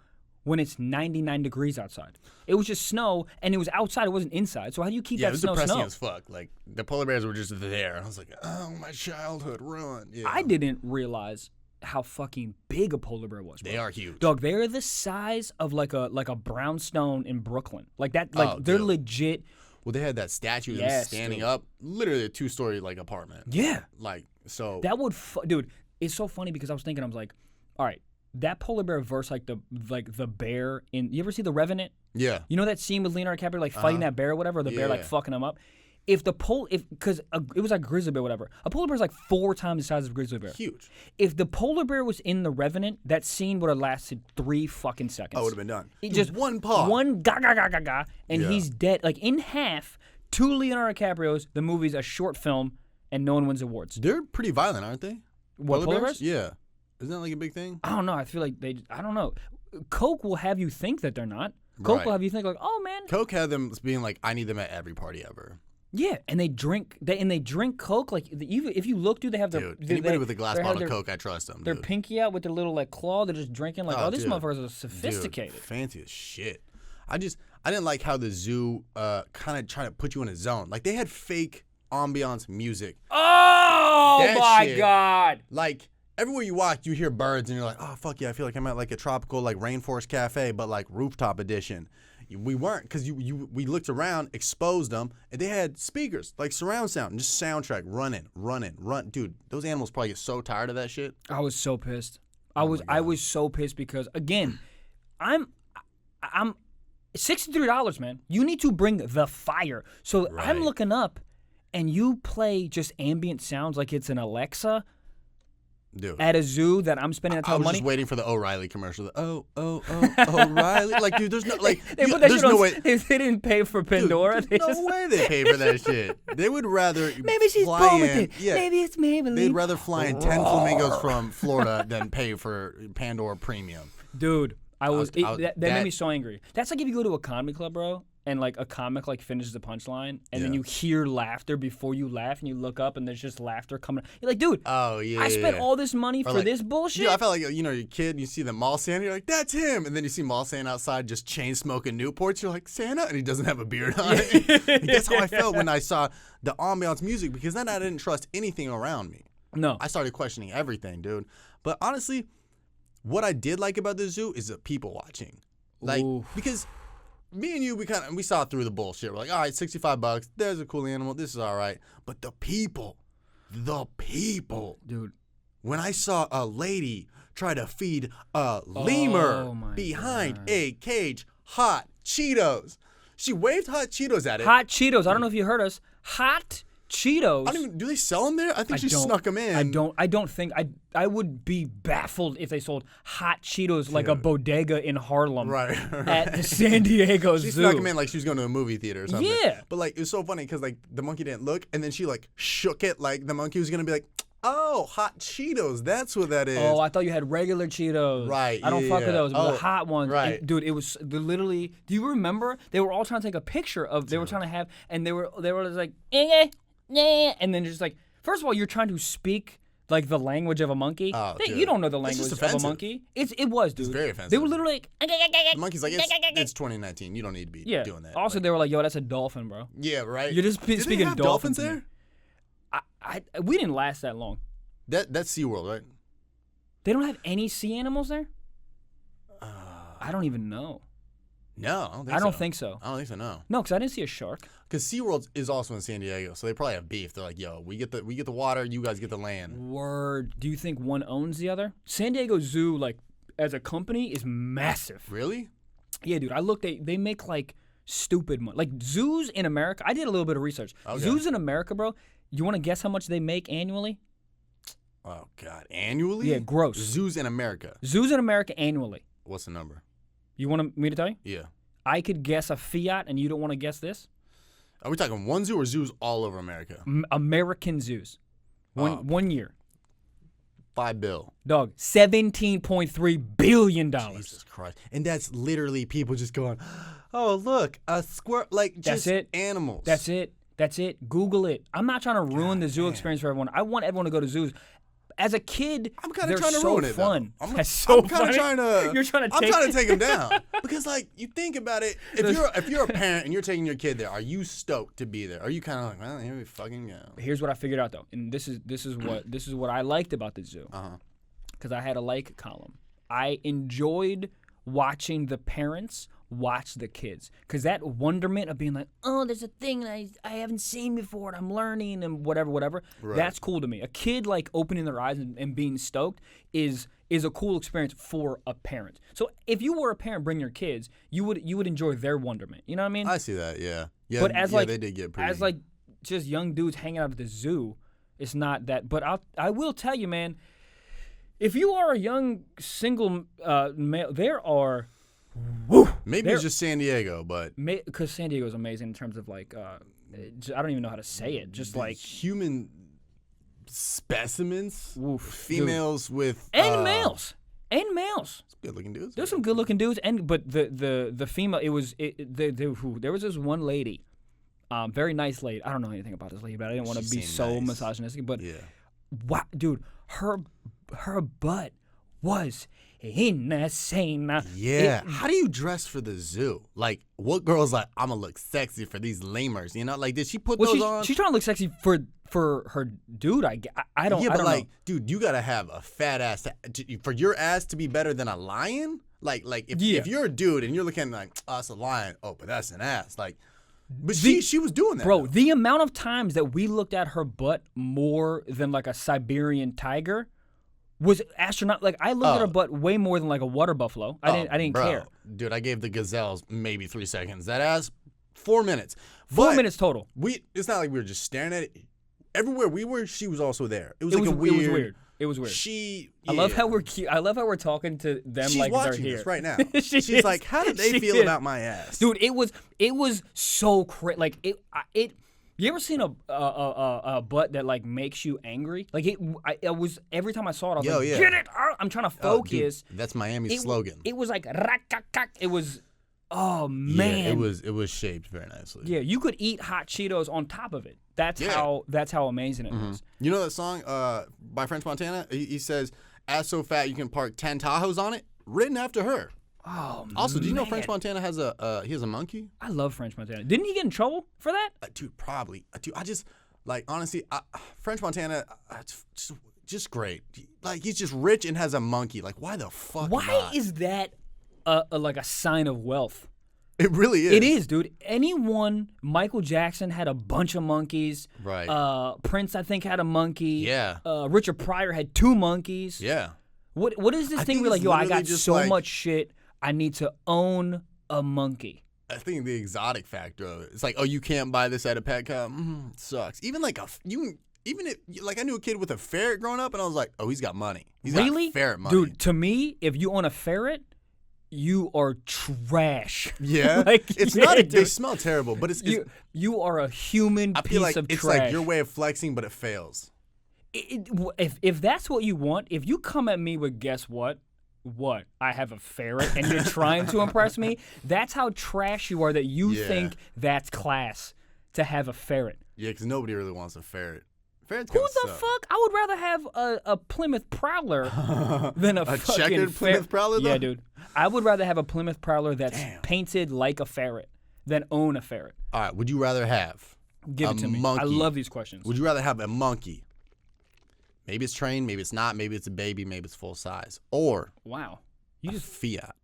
when it's 99 degrees outside? It was just snow and it was outside, it wasn't inside. So how do you keep Yeah, it that was snow depressing as fuck. Like the polar bears were just there, and I was like, oh, my childhood ruined. Yeah. I didn't realize how fucking big a polar bear was. Bro. They are huge. Dog, they're the size of like a brownstone in Brooklyn. Like that, like they're dude. legit. Well, they had that statue of them Yes, standing dude. up, literally a 2-story like apartment. Yeah. Like so. That would, dude. It's so funny because I was thinking, I was like, all right, that polar bear versus like the bear in. You ever see The Revenant? Yeah. You know that scene with Leonardo DiCaprio like fighting that bear or whatever, or the bear like Yeah. fucking him up. Because it was like grizzly bear, whatever. A polar bear is like 4 times the size of a grizzly bear. Huge. If the polar bear was in The Revenant, that scene would have lasted 3 fucking seconds. Oh, it would have been done. It Just one paw. One ga ga ga ga ga, and Yeah. he's dead. Like in half. 2 Leonardo DiCaprios. The movie's a short film, and no one wins awards. They're pretty violent, aren't they? What, polar bears? Yeah. Isn't that like a big thing? I don't know. I feel like I don't know. Coke will have you think that they're not. Coke Right. will have you think like, oh man. Coke had them being like, I need them at every party ever. Yeah, and they drink Coke like even if you look, dude, they have their Dude, anybody with a glass they have bottle of their- Coke, I trust them. Their Dude. pinky out with their little like claw. They're just drinking like, oh, these dude. motherfuckers are sophisticated. Dude, fancy as shit. I didn't like how the zoo kind of tried to put you in a zone. Like they had fake ambiance music. Oh That my shit. god! Like everywhere you walk, you hear birds, and you're like, oh fuck yeah, I feel like I'm at like a tropical like rainforest cafe, but like rooftop edition. We weren't, because we looked around, exposed them, and they had speakers like surround sound, and just soundtrack running. Dude, those animals probably get so tired of that shit. I was so pissed. I was so pissed because again, I'm $63, man. You need to bring the fire. So Right. I'm looking up, and you play just ambient sounds like it's an Alexa Dude. at a zoo that I'm spending a I ton of was money. just waiting for the O'Reilly commercial. The, O'Reilly. Like, dude, there's no like. They put that there's shit no on. way. They didn't pay for Dude, Pandora. there's no way they pay for that shit. They would rather Maybe she's fly born with in. it. Yeah, Maybe it's Maybelline. they'd rather fly in 10 flamingos from Florida than pay for Pandora Premium. Dude, that made that- me so angry. That's like if you go to a comedy club, bro, and like a comic like finishes a punchline, and then Yeah. you hear laughter before you laugh, and you look up, and there's just laughter coming. You're like, dude, Oh yeah. I spent yeah. all this money Or for like, this bullshit. Dude, I felt like you're a kid. And you see the mall Santa, you're like, that's him. And then you see mall Santa outside just chain smoking Newports. You're like, Santa, and he doesn't have a beard on. Like, that's how I felt when I saw the ambiance music, because then I didn't trust anything around me. No, I started questioning everything, dude. But honestly, what I did like about the zoo is the people watching. Like, Oof. because me and you, we saw through the bullshit. We're like, all right, $65. There's a cool animal. This is all right. But the people, dude. when I saw a lady try to feed a lemur my behind God. a cage hot Cheetos. She waved hot Cheetos at it. Hot Cheetos. I don't know if you heard us. Hot Cheetos. I don't even, do they sell them there? I think she snuck them in. I don't think. I would be baffled if they sold hot Cheetos like a bodega in Harlem Right. at the San Diego She Zoo. snuck them in like she was going to a movie theater or something. Yeah. But like, it was so funny because like the monkey didn't look, and then she like shook it like the monkey was going to be like, oh, hot Cheetos. That's what that is. Oh, I thought you had regular Cheetos. Right, I don't yeah, fuck with yeah. those. But Oh, the hot ones. right. And, dude, it was literally. Do you remember? They were all trying to take a picture of. They were trying to have, and they were just like, and then just like, first of all, you're trying to speak like the language of a monkey. Oh, You dude. don't know the That's just language of a offensive. monkey. It was, dude. It's very offensive. They were literally like, The monkey's like, it's 2019. You don't need to be yeah. doing that. Also, Like, they were like, yo, that's a dolphin, bro. yeah, right. You're just Did speaking they have dolphins dolphins there? there? We didn't last that long. That's SeaWorld, right? They don't have any sea animals there? I don't even know. No, I don't think so. I don't think so. I don't think so, no. No, because I didn't see a shark. Because SeaWorld is also in San Diego, so they probably have beef. They're like, yo, we get the water, you guys get the land. Word. Do you think one owns the other? San Diego Zoo, like, as a company, is massive. Really? Yeah, dude. I looked. They make, like, stupid money. Like, zoos in America. I did a little bit of research. Okay. Zoos in America, bro. You want to guess how much they make annually? Oh, God. Annually? Yeah, gross. Zoos in America. Zoos in America annually. What's the number? You want me to tell you? Yeah. I could guess a fiat, and you don't want to guess this? Are we talking one zoo or zoos all over America? American zoos. One year. $5 billion. Dog, $17.3 billion. Jesus Christ. And that's literally people just going, oh, look, a squirrel. Like, just That's it. animals. That's it. Google it. I'm not trying to ruin the zoo experience for everyone. I want everyone to go to zoos. As a kid, I'm kind they're of trying to so ruin it. though. fun. I'm That's so kind funny. of trying to. You're trying to I'm take. trying to take them down because, like, you think about it. If you're a parent and you're taking your kid there, are you stoked to be there? Are you kind of like, well, here we fucking go? Here's what I figured out though, and this is what I liked about the zoo. Uh-huh. Because I had a like column. I enjoyed watching the parents watch the kids. Because that wonderment of being like, oh, there's a thing that I haven't seen before and I'm learning and whatever. Right. That's cool to me. A kid like opening their eyes and being stoked is a cool experience for a parent. So if you were a parent, bring your kids, you would enjoy their wonderment. You know what I mean? I see that. Yeah. Yeah. But as yeah, like they did get pretty. as like just young dudes hanging out at the zoo, it's not that. But I will tell you, man, if you are a young single male, there are. Maybe it's just San Diego, but Because San Diego is amazing in terms of like, I don't even know how to say it. Just the like human specimens, Oof, females with and males. good looking dudes. There's some good looking dudes, but the female there was this one lady, very nice lady. I don't know anything about this lady, but I didn't want to She be seemed so nice. misogynistic. But Yeah. wow, dude, her butt was insane. Yeah. How do you dress for the zoo? Like, what girl's like, I'm gonna look sexy for these lemurs? You know, like, did she put those on? She's trying to look sexy for her dude. I don't. Yeah, I but don't like, know. dude, you gotta have a fat ass for your ass to be better than a lion. Like if you're a dude and you're looking like, oh, that's a lion. Oh, but that's an ass. Like, but she was doing that, Bro, though. the amount of times that we looked at her butt more than like a Siberian tiger was astronaut. Like I looked at her butt way more than like a water buffalo. I didn't bro. care. Dude, I gave the gazelles maybe 3 seconds. That ass, 4 minutes. 4 But minutes total. It's not like we were just staring at it. Everywhere we were, she was also there. It was It like was a weird. It was weird. Yeah. I love how we're cute. I love how we're talking to them She's like they're watching here this right now. She She's is. like, how did they She feel is. about my ass? Dude, it was so crazy. Like it. You ever seen a butt that like makes you angry? Like it was every time I saw it, I was like, yeah. get it out. I'm trying to Oh, dude, focus. that's Miami's slogan. It was like rakakak. It was, oh man. Yeah, it was shaped very nicely. Yeah, you could eat hot Cheetos on top of it. That's how amazing it is. You know that song by French Montana? He says, "Ass so fat you can park 10 Tahoes on it." Written after her. Oh, Also, do you know man. French Montana has a monkey? I love French Montana. Didn't he get in trouble for that? Dude, probably. Dude, I just like honestly, French Montana, just great. Like he's just rich and has a monkey. Like why the fuck? Why not? is that like a sign of wealth? It really is. It is, dude. Michael Jackson had a bunch of monkeys. Right. Prince, I think, had a monkey. Yeah. Richard Pryor had 2 monkeys. Yeah. What is this thing where like, yo, I got so much shit, I need to own a monkey? I think the exotic factor of it. It's like, oh, you can't buy this at a pet shop. It sucks. Even like I knew a kid with a ferret growing up, and I was like, oh, he's got money. He's got ferret money. Dude, to me, if you own a ferret, you are trash. Yeah, like, it's yeah, not. dude. They smell terrible, but it's you are a human I feel piece like of it's trash. like your way of flexing, but it fails. If that's what you want, if you come at me with guess what? What? I have a ferret and you're trying to impress me? That's how trash you are that you think that's class to have a ferret. Yeah, because nobody really wants a ferret. Ferrets Who kinda the suck. fuck? I would rather have a Plymouth Prowler than a fucking checkered Plymouth Prowler, though? Yeah, dude. I would rather have a Plymouth Prowler that's painted like a ferret than own a ferret. All right, would you rather have Give a it to me. monkey? I love these questions. Would you rather have a monkey? Maybe it's trained, maybe it's not, maybe it's a baby, maybe it's full size. Or Wow. You just Fiat.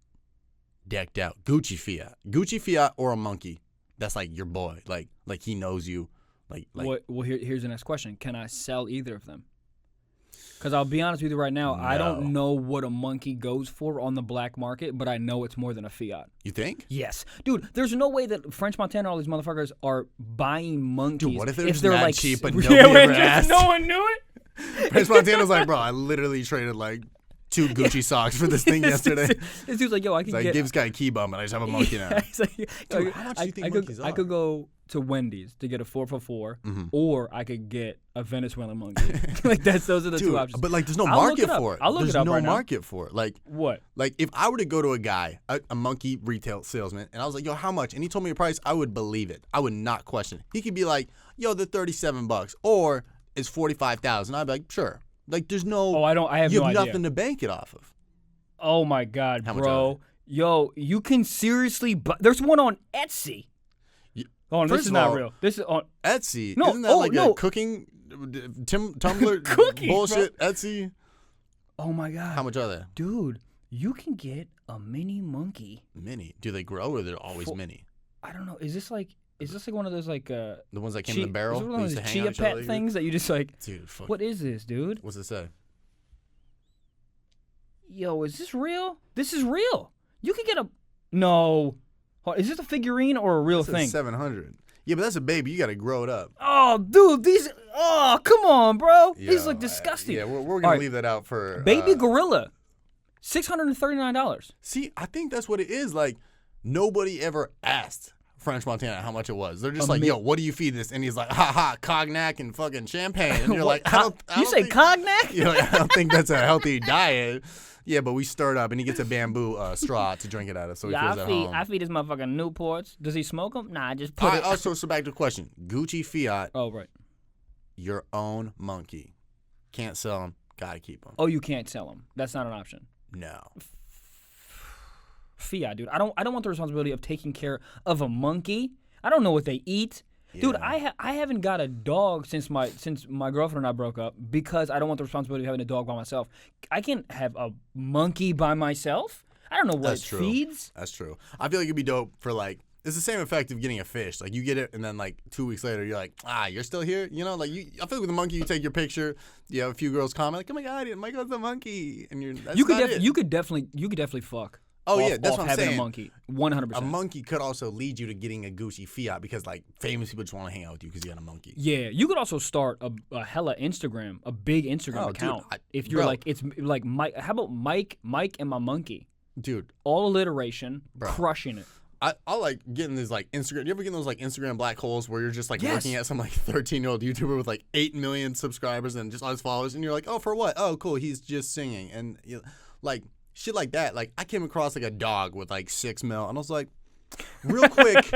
Decked out. Gucci Fiat. Gucci Fiat or a monkey. That's like your boy. Like he knows you. Like well, here's the next question. Can I sell either of them? Because I'll be honest with you right now, I don't know what a monkey goes for on the black market, but I know it's more than a Fiat. You think? Yes. Dude, there's no way that French Montana, all these motherfuckers are buying monkeys. Dude, what if they're just they're mad like, cheap but nobody ever asked? No one knew it? French Montana's like, bro, I literally traded like 2 Gucci socks for this thing yesterday. This dude's like, yo, I can It's like, Gibbs got a key bum and I just have a monkey now. He's like, Dude, how much do you think monkeys are? I could go to Wendy's to get a 4x4, or I could get a Venezuelan monkey. Like those are the 2 options. But like, there's no I'll look market it up. for it. I'll look There's it up no right now. market for it. Like What? Like if I were to go to a guy, a monkey retail salesman, and I was like, yo, how much? And he told me a price, I would believe it. I would not question it. He could be like, yo, they're $37, or it's $45,000. I'd be like, sure. Like there's no. Oh, I have you no have idea. nothing to bank it off of. Oh my God, How much bro. Yo, you can seriously there's one on Etsy. Oh, this is not real. This is on Etsy. No, Isn't that like no. a cooking Tumblr Cooking, bullshit? Etsy. Oh my God. How much are they? Dude, you can get a mini monkey. Mini. Do they grow or they're always mini? I don't know. Is this like one of those like The ones that came in the barrel. Is it one that of used those to hang on chia each other pet like things that you just like? Dude, fuck. What is this, dude? What's it say? Yo, is this real? This is real. You could get a no. Is this a figurine or a real thing? 700. Yeah, but that's a baby. You got to grow it up. Oh, dude, these. Oh, come on, bro. These Yo, look disgusting. Yeah, we're going All to right. leave that out for Baby gorilla, $639. See, I think that's what it is. Like, nobody ever asked French Montana how much it was. They're just like, yo, what do you feed this? And he's like, ha ha, cognac and fucking champagne. And you're like, I don't say think, cognac? You're like, I don't think that's a healthy diet. Yeah, but we stir it up, and he gets a bamboo straw to drink it out of, so he feels at home. I feed this motherfucker Newports. Does he smoke them? Nah, I just put it. Also, so back to the question. Gucci Fiat, Oh, right. your own monkey. Can't sell him. Gotta keep him. Oh, you can't sell them. That's not an option. No. Fiat, dude. I don't want the responsibility of taking care of a monkey. I don't know what they eat. Dude, I haven't got a dog since my girlfriend and I broke up because I don't want the responsibility of having a dog by myself. I can't have a monkey by myself. I don't know what it feeds. That's true. I feel like it'd be dope for like, it's the same effect of getting a fish. Like you get it and then like 2 weeks later you're like, you're still here? You know, like I feel like with a monkey you take your picture, you have a few girls comment like, oh my God, Michael's a monkey. And you could definitely fuck. Oh yeah, that's what I'm having saying. A monkey, 100%. A monkey could also lead you to getting a Gucci Fiat because like famous people just want to hang out with you because you got a monkey. Yeah, you could also start a hella Instagram, a big Instagram account. Dude, if you're like, it's like Mike. How about Mike and my monkey? Dude, all alliteration, crushing it. I like getting these like Instagram. You ever get those like Instagram black holes where you're just like looking at some like 13-year-old YouTuber with like 8 million subscribers and just all his followers, and you're like, oh, for what? Oh, cool, he's just singing, and like. Shit like that. Like, I came across, like, a dog with, like, 6 mil. And I was like, real quick,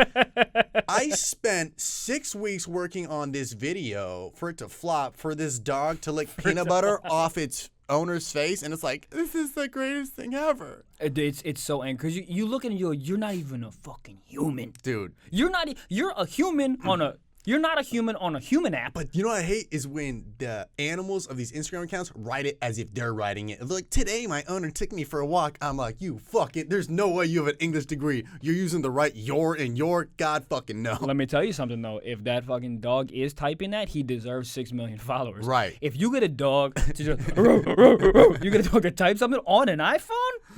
I spent 6 weeks working on this video for it to flop, for this dog to lick peanut butter off its owner's face. And it's like, this is the greatest thing ever. It's so angry. Because you look at it and you're not even a fucking human. Dude. You're a human on a You're not a human on a human app. But you know what I hate is when the animals of these Instagram accounts write it as if they're writing it. They're like, today my owner took me for a walk. I'm like, you fucking, there's no way you have an English degree. You're using the right your and your. God fucking no. Let me tell you something, though. If that fucking dog is typing that, he deserves 6 million followers. Right. If you get a dog to just, you get a dog to type something on an iPhone,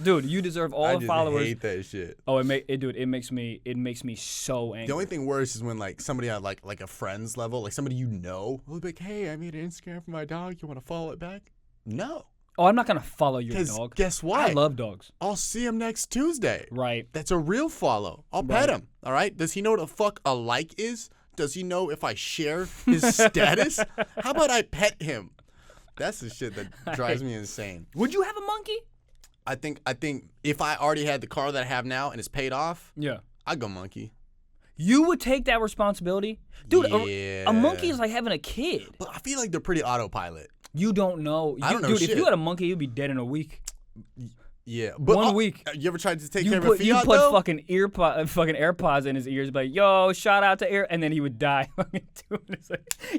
dude, you deserve all the followers. I hate that shit. Oh, it makes me so angry. The only thing worse is when like somebody on like a friend's level, like somebody you know, will be like, hey, I made an Instagram for my dog. You want to follow it back? No. Oh, I'm not gonna follow your 'Cause dog. guess what? I love dogs. I'll see him next Tuesday. Right. That's a real follow. I'll pet him. All right. Does he know what the fuck a like is? Does he know if I share his status? How about I pet him? That's the shit that drives me insane. Would you have a monkey? I think if I already had the car that I have now and it's paid off, Yeah. I'd go monkey. You would take that responsibility? Dude, Yeah. a monkey is like having a kid. But I feel like they're pretty autopilot. You don't know. I don't know dude, shit. if you had a monkey, you'd be dead in a week. Yeah. But 1 week. You ever tried to take You care put, of a you Fiat, put though? fucking AirPods in his ears, be like, yo, shout out to Air, and then he would die.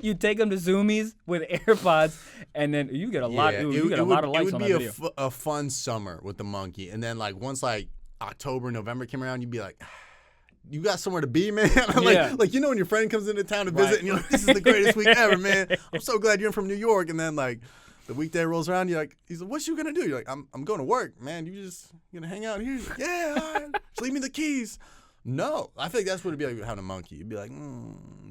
You take him to Zoomies with AirPods, and then you get a lot. Yeah, You get a lot of likes on that It video. would be a fun summer with the monkey. And then, like, once, like, October, November came around, you'd be like, you got somewhere to be, man? Yeah. Like, you know when your friend comes into town to visit, and you're like, this is the greatest week ever, man. I'm so glad you're from New York. And then, like, the weekday rolls around, you're like, he's like, what you gonna do? You're like, I'm going to work, man. You just gonna hang out here? He's like, yeah, all right. Just leave me the keys. No, I think that's what it'd be like having a monkey. You'd be like,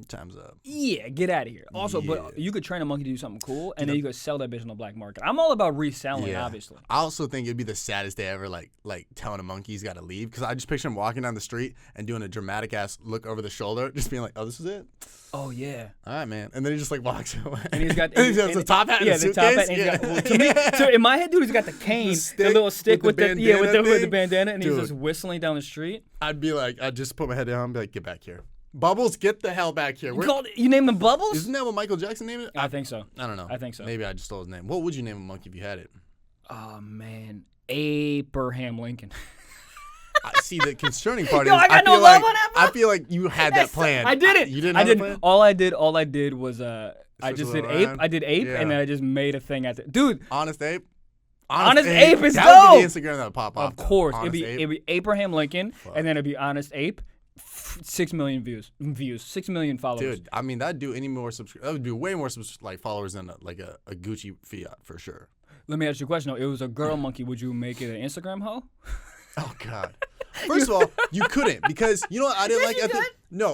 time's up. Yeah, get out of here. Also, Yeah. but you could train a monkey to do something cool, and then you could sell that bitch on the black market. I'm all about reselling, obviously. I also think it'd be the saddest day ever, like telling a monkey he's got to leave. Because I just picture him walking down the street and doing a dramatic ass look over the shoulder, just being like, "Oh, this is it. Oh yeah. All right, man." And then he just like walks away. And he's got and he has the top hat. Yeah, and the top hat. And he's got, well, to me, so in my head, dude, he's got the cane, the little stick with the bandana, and he's just whistling down the street. I'd be like, I'd just put my head down and be like, "Get back here, Bubbles! Get the hell back here." You named them Bubbles? Isn't that what Michael Jackson named it? I think so. I don't know. I think so. Maybe I just stole his name. What would you name a monkey if you had it? Oh man, Abraham Lincoln. See, the concerning part Yo, is I got no feel love like, on that, bro. I feel like you had that plan. I didn't. You didn't. I have didn't. A plan? All I did was I just did little ape. around. I did ape, Yeah. and then I just made a thing at the dude. Honest Ape. Honest Ape is that would be dope. the Instagram that would pop off. Of course, Honest it'd be Abraham Lincoln, and then it'd be Honest Ape. 6 million views, 6 million followers. Dude, I mean that'd do any more that would be way more like followers than a Gucci Fiat for sure. Let me ask you a question though. It was a girl monkey. Would you make it an Instagram hoe? Oh God. First of all, you couldn't because you know what I didn't like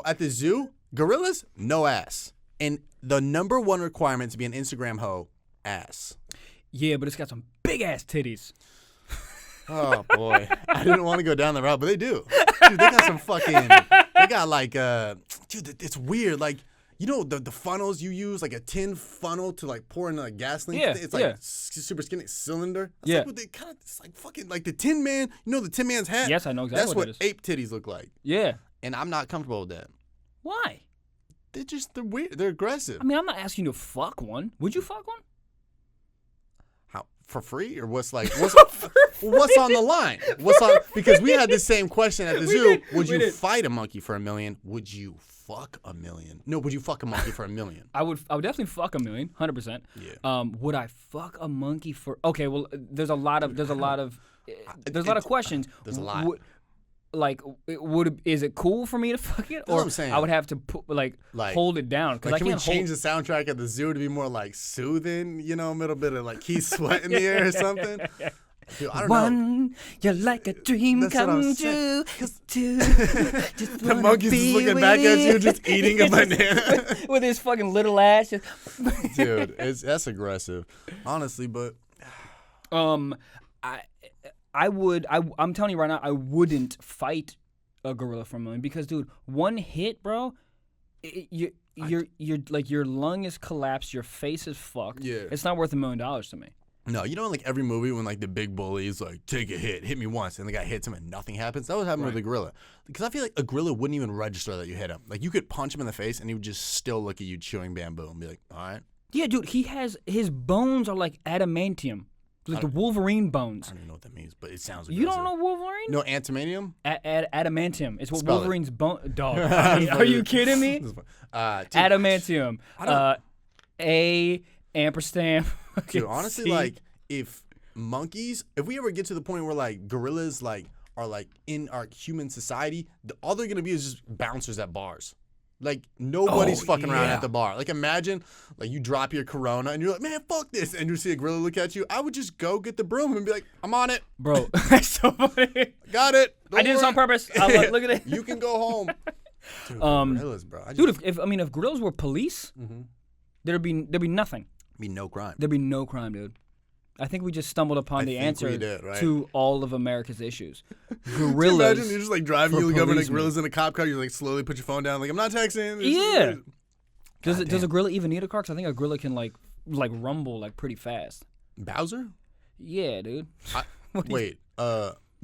at the zoo, gorillas, no ass. And the number one requirement to be an Instagram hoe, ass. Yeah, but it's got some big ass titties. Oh boy, I didn't want to go down the route, but they do. Dude, they got some fucking. They got like, dude, it's weird. Like, you know the funnels you use, like a tin funnel to like pour in like gasoline. Yeah, it's like super skinny cylinder. That's Yeah. like what they kind of. It's like fucking like the Tin Man. You know the Tin Man's hat. Yes, I know exactly That's what what that is. ape titties look like, Yeah. and I'm not comfortable with that. Why? They're weird. They're aggressive. I mean, I'm not asking you to fuck one. Would you fuck one? How for free or what's what's on the line? What's on? Because we had the same question at the zoo. Would you fight a monkey for $1 million? Would you fuck $1 million? No, would you fuck a monkey for $1 million? I would definitely fuck $1 million, 100%. Yeah. Would I fuck a monkey for? Okay, well, there's a lot of questions. There's a lot. Is it cool for me to fuck it, That's what or I'm saying. I would have to hold it down because Like, I can we can't change the soundtrack at the zoo to be more like soothing? You know, a little bit of like Keith Sweat in the air or something. Dude, I don't know. One, you're like a dream That's what I'm come saying. true. Two, just The monkey's just looking back at you, just eating a banana. with his fucking little ass. Dude, that's aggressive, honestly. But I'm telling you right now, I wouldn't fight a gorilla for $1 million because, dude, one hit, bro, your lung is collapsed, your face is fucked. Yeah. It's not worth $1 million to me. no, you know, in like every movie when like the big bully is like, take a hit me once, and the guy hits him and nothing happens. That would happen with the gorilla. Because I feel like a gorilla wouldn't even register that you hit him. Like you could punch him in the face and he would just still look at you chewing bamboo and be like, all right. Yeah, dude, his bones are like adamantium. Like the Wolverine bones. I don't even know what that means, but it sounds. You aggressive. don't know Wolverine? No, antimanium. Adamantium. It's what Spell it. Wolverine's bone. Dog. Are you kidding me? Dude, Adamantium. A ampersand. Dude, honestly, C. like if we ever get to the point where like gorillas like are like in our human society, all they're gonna be is just bouncers at bars. Like nobody's fucking around at the bar. Like imagine like you drop your Corona and you're like, man, fuck this, and you see a gorilla look at you. I would just go get the broom and be like, I'm on it, Bro, that's so funny. got it. I did this on purpose. Look at it. You can go home. Dude, gorillas, bro. If gorillas were police, there'd be nothing. Be no crime. There'd be no crime, dude. I think we just stumbled upon the answer to all of America's issues. Gorillas. Imagine you're just like driving, you look over and a gorilla's in a cop car, you like slowly put your phone down, like I'm not texting. Yeah. Does a gorilla even need a car? Because I think a gorilla can like rumble like pretty fast. Bowser? Yeah, dude. Wait,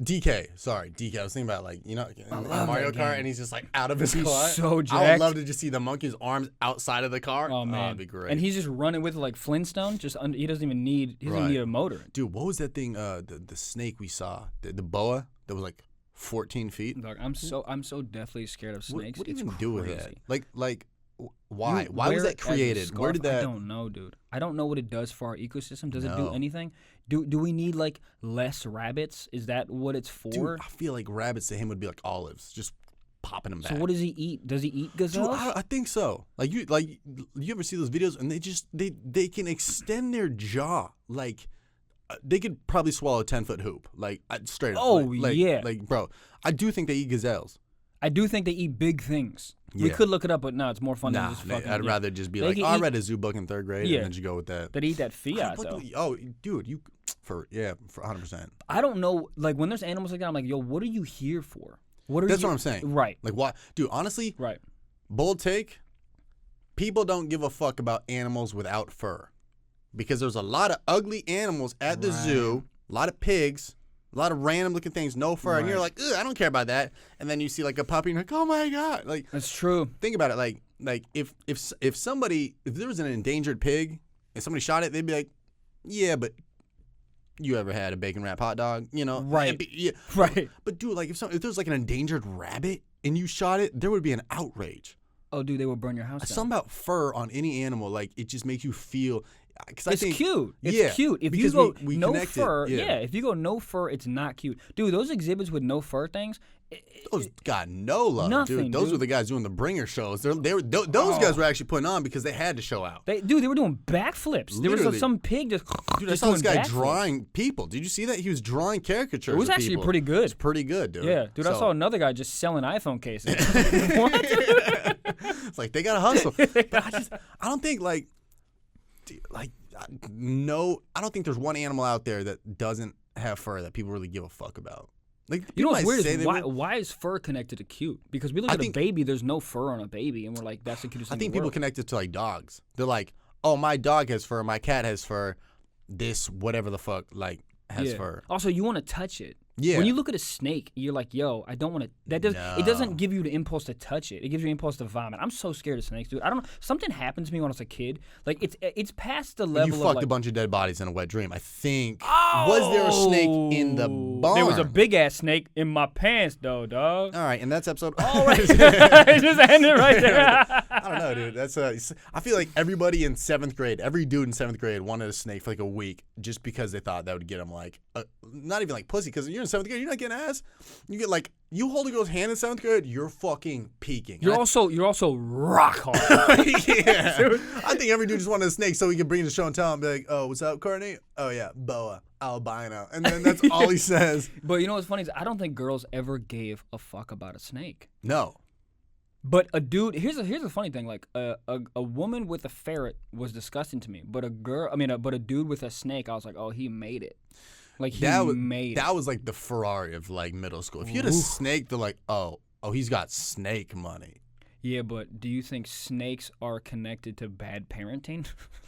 DK. Sorry, DK. I was thinking about like, you know, in Mario Kart, and he's just like out of his car. So jacked. I would love to just see the monkey's arms outside of the car. Oh man, that'd be great. And he's just running with like Flintstone. He doesn't even need. He doesn't need a motor. Dude, what was that thing? The snake we saw, the boa that was like 14 feet. Dog, I'm so deathly scared of snakes. What do you it's even crazy. do with that? Like, why? Why was that created? Where did that? I don't know, dude. I don't know what it does for our ecosystem. Does it do anything? Do we need like less rabbits? Is that what it's for? Dude, I feel like rabbits to him would be like olives, just popping them back. So what does he eat? Does he eat gazelles? Dude, I think so. Like you ever see those videos and they can extend their jaw like they could probably swallow a 10-foot hoop like straight up. Oh yeah, like bro, I do think they eat gazelles. I do think they eat big things. Yeah. We could look it up, but no, it's more fun than just fucking. I'd rather just be like, I read a zoo book in 3rd grade, and then just go with that. They'd eat that fiat, though. Oh, dude, for 100%. I don't know, like, when there's animals like that, I'm like, yo, what are you here for? That's what I'm saying. Right. Like, why? Dude, honestly, right. Bold take, people don't give a fuck about animals without fur. Because there's a lot of ugly animals at the zoo, a lot of pigs, a lot of random looking things, no fur, and you're like, ugh, I don't care about that. And then you see like a puppy, and you're like, oh my god, like that's true. Think about it, like if there was an endangered pig and somebody shot it, they'd be like, yeah, but you ever had a bacon wrap hot dog, you know? Right. Yeah. Right. But dude, like if there's like an endangered rabbit and you shot it, there would be an outrage. Oh, dude, they would burn your house down. Something about fur on any animal, like it just makes you feel. It's cute. It's cute. If you go no fur, if you go no fur, it's not cute. Dude, those exhibits with no fur things. Those got no love, nothing, dude. Those were the guys doing the bringer shows. Those guys were actually putting on because they had to show out. They were doing backflips. There was some pig just. Dude, I saw this guy drawing people. Did you see that? He was drawing caricatures. It was actually pretty good. It's pretty good, dude. Yeah, dude. I saw another guy just selling iPhone cases. What? It's like they gotta hustle. But I don't think no, I don't think there's one animal out there that doesn't have fur that people really give a fuck about. Like, you know what's weird is why is fur connected to cute? Because we look at a baby, there's no fur on a baby, and we're like, that's the cutest thing. I think people connect it to like dogs. They're like, oh, my dog has fur, my cat has fur, this whatever the fuck like has fur. Also, you want to touch it. Yeah. When you look at a snake, you're like, yo, I don't want to. It doesn't give you the impulse to touch it. It gives you the impulse to vomit. I'm so scared of snakes, dude. I don't know. Something happened to me when I was a kid. Like it's past the level. You fucked a bunch of dead bodies in a wet dream. I think. Oh! Was there a snake in the barn? There was a big ass snake in my pants, though, dog. All right, and that's episode. All right, it just ended right there. I don't know, dude. That's I feel like everybody in 7th grade, every dude in 7th grade wanted a snake for like a week just because they thought that would get them like, not even like pussy, because you're in 7th grade, you're not getting ass. You get like, you hold a girl's hand in 7th grade, you're fucking peaking. You're also rock hard. Yeah. Dude. I think every dude just wanted a snake so he could bring it to show and tell and be like, oh, what's up, Courtney? Oh yeah, boa, albino, and then that's all he says. But you know what's funny is I don't think girls ever gave a fuck about a snake. No. But a dude, here's a funny thing. Like a woman with a ferret was disgusting to me. But a dude with a snake, I was like, oh, he made it. Like made it. That was like the Ferrari of like middle school. If you had a snake, they're like, oh, he's got snake money. Yeah, but do you think snakes are connected to bad parenting?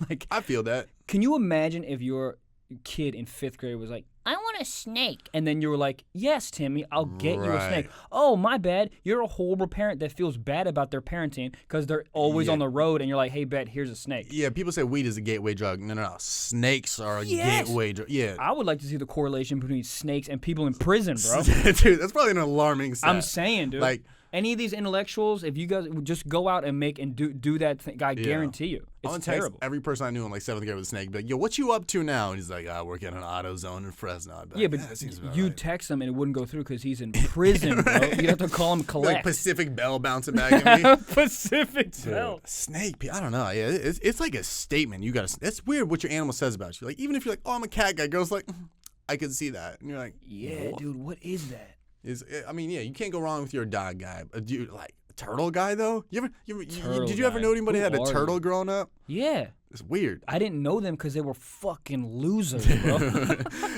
Like, I feel that. Can you imagine if your kid in 5th grade was like, I want a snake. And then you were like, yes, Timmy, I'll get you a snake. Right. Oh, my bad. You're a horrible parent that feels bad about their parenting because they're always on the road and you're like, hey, bet, here's a snake. Yeah, people say weed is a gateway drug. No. Snakes are a Yes. gateway drug. Yeah. I would like to see the correlation between snakes and people in prison, bro. Dude, that's probably an alarming stat. I'm saying, dude. Like, any of these intellectuals, if you guys would just go out and make and do that thing, I guarantee you, I'm gonna it's text terrible. every person I knew in like 7th grade with a snake. Be like, yo, what you up to now? And he's like, I work at an AutoZone in Fresno. I'd be like, Yeah, but that seems about you right. text him and it wouldn't go through because he's in prison, bro. You have to call him Like collect. Pacific Bell bouncing back at me. Pacific Bell. Snake, I don't know. Yeah, it's like a statement. You gotta. It's weird what your animal says about you. Like even if you're like, oh, I'm a cat guy, girls like, I can see that, and you're like, Yeah, what? dude, what is that? I mean, yeah, you can't go wrong with your dog guy. Dude, like a turtle guy though. Turtle Did you ever guy. know anybody Who had a are turtle you? growing up? Yeah. It's weird. I didn't know them because they were fucking losers, bro.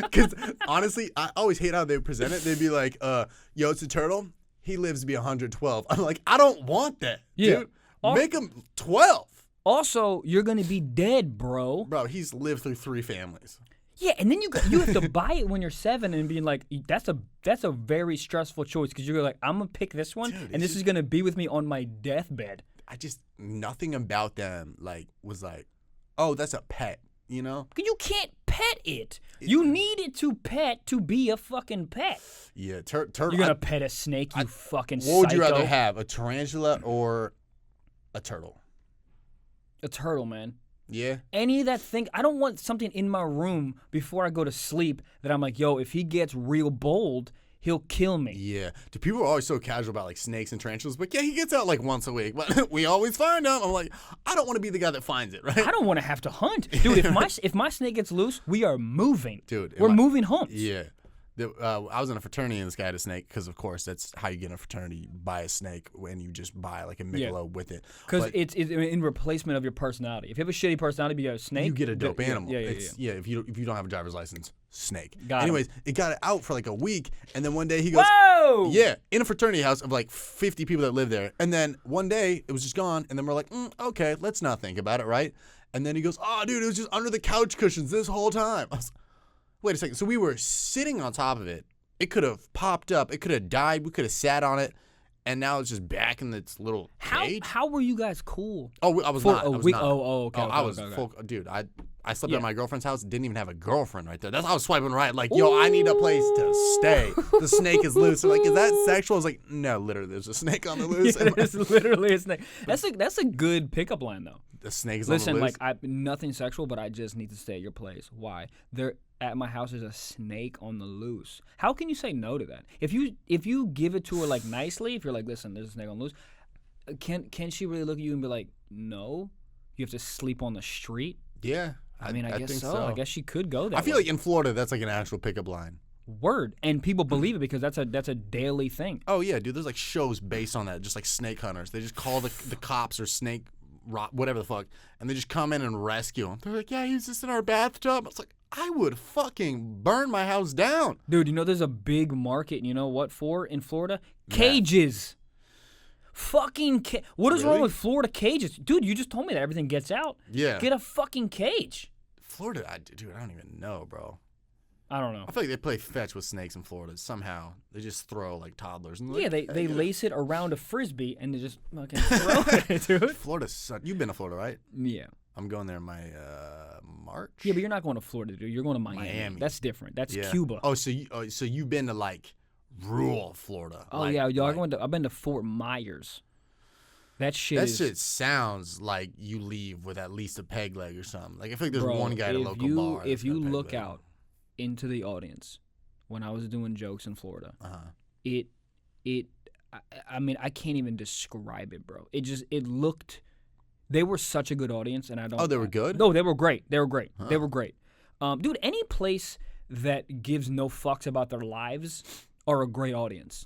Because honestly, I always hate how they present it. They'd be like, yo, it's a turtle. He lives to be 112. I'm like, I don't want that, Yeah. dude. Make him 12. Also, you're gonna be dead, bro. Bro, he's lived through 3 families. Yeah, and then you have to buy it when you're 7 and being like, that's a very stressful choice because you're like, I'm gonna pick this one Dude, and this is gonna be with me on my deathbed. Nothing about them was like, oh, that's a pet, you know? You can't pet it. You need it to pet to be a fucking pet. Yeah, turtle. You're gonna pet a snake, you fucking What would you psycho. rather have, a tarantula or a turtle? A turtle, man. Yeah. Any of that thing, I don't want something in my room before I go to sleep that I'm like, yo, if he gets real bold, he'll kill me. Yeah. Dude, people are always so casual about like snakes and tarantulas, but yeah, he gets out like once a week. But we always find him. I'm like, I don't want to be the guy that finds it, right? I don't want to have to hunt. Dude, if my snake gets loose, we are moving. Dude, We're moving homes. Yeah. I was in a fraternity and this guy had a snake because, of course, that's how you get in a fraternity. You buy a snake and you just buy like a Michelob with it. Because But it's in replacement of your personality. If you have a shitty personality, but you have a snake, you get a dope animal. Yeah. If you don't have a driver's license, snake. Got him. Anyways, it got it out for like a week, and then one day he goes, Whoa! yeah, in a fraternity house of like 50 people that live there. And then one day it was just gone, and then we're like, okay, let's not think about it, right? And then he goes, oh, dude, it was just under the couch cushions this whole time. I was like, wait a second. So we were sitting on top of it. It could have popped up. It could have died. We could have sat on it. And now it's just back in its little cage. How were you guys cool? Oh, I was For not. a I was week? not. Okay. I was okay. full. Dude, I slept Yeah. at my girlfriend's house. Didn't even have a girlfriend right there. I was swiping right. Like, yo, I need a place to stay. The snake is loose. They're like, is that sexual? I was like, no, literally, there's a snake on the loose. Yeah, it's literally a snake. That's a good pickup line though. The snake is Listen, on the loose. like nothing sexual, but I just need to stay at your place. Why? There at my house there's a snake on the loose. How can you say no to that? If you give it to her like nicely, if you're like, listen, there's a snake on the loose, can she really look at you and be like, no? You have to sleep on the street? Yeah. I mean, I guess think so. I guess she could go there. I feel like in Florida, that's like an actual pickup line. Word, and people believe it because that's a daily thing. Oh, yeah, dude. There's like shows based on that, just like snake hunters. They just call the cops or snake, whatever the fuck, and they just come in and rescue him. They're like, yeah, he's just in our bathtub. I was like, I would fucking burn my house down. Dude, you know there's a big market, you know what for in Florida? Cages. Fucking what is wrong Really? with Florida cages? Dude, you just told me that everything gets out. Yeah. Get a fucking cage. Florida, dude, I don't even know, bro. I don't know. I feel like they play fetch with snakes in Florida somehow. They just throw like toddlers. And Yeah, like, they lace it around a frisbee and they just fucking throw it, dude. Florida's such. You've been to Florida, right? Yeah. I'm going there in my March. Yeah, but you're not going to Florida, dude. You're going to Miami. Miami. That's different. That's Yeah. Cuba. Oh, so you've been to like rural Florida? Oh like, yeah, yo, like, I've been to Fort Myers. That shit shit sounds like you leave with at least a peg leg or something. Like I feel like there's Bro, one guy at a local bar. If that's got you a peg look leg. out into the audience, when I was doing jokes in Florida, Uh-huh. I mean, I can't even describe it, bro. It looked. They were such a good audience, and I don't. Oh, they were good? No, they were great. They were great. Huh. They were great. Dude, any place that gives no fucks about their lives are a great audience.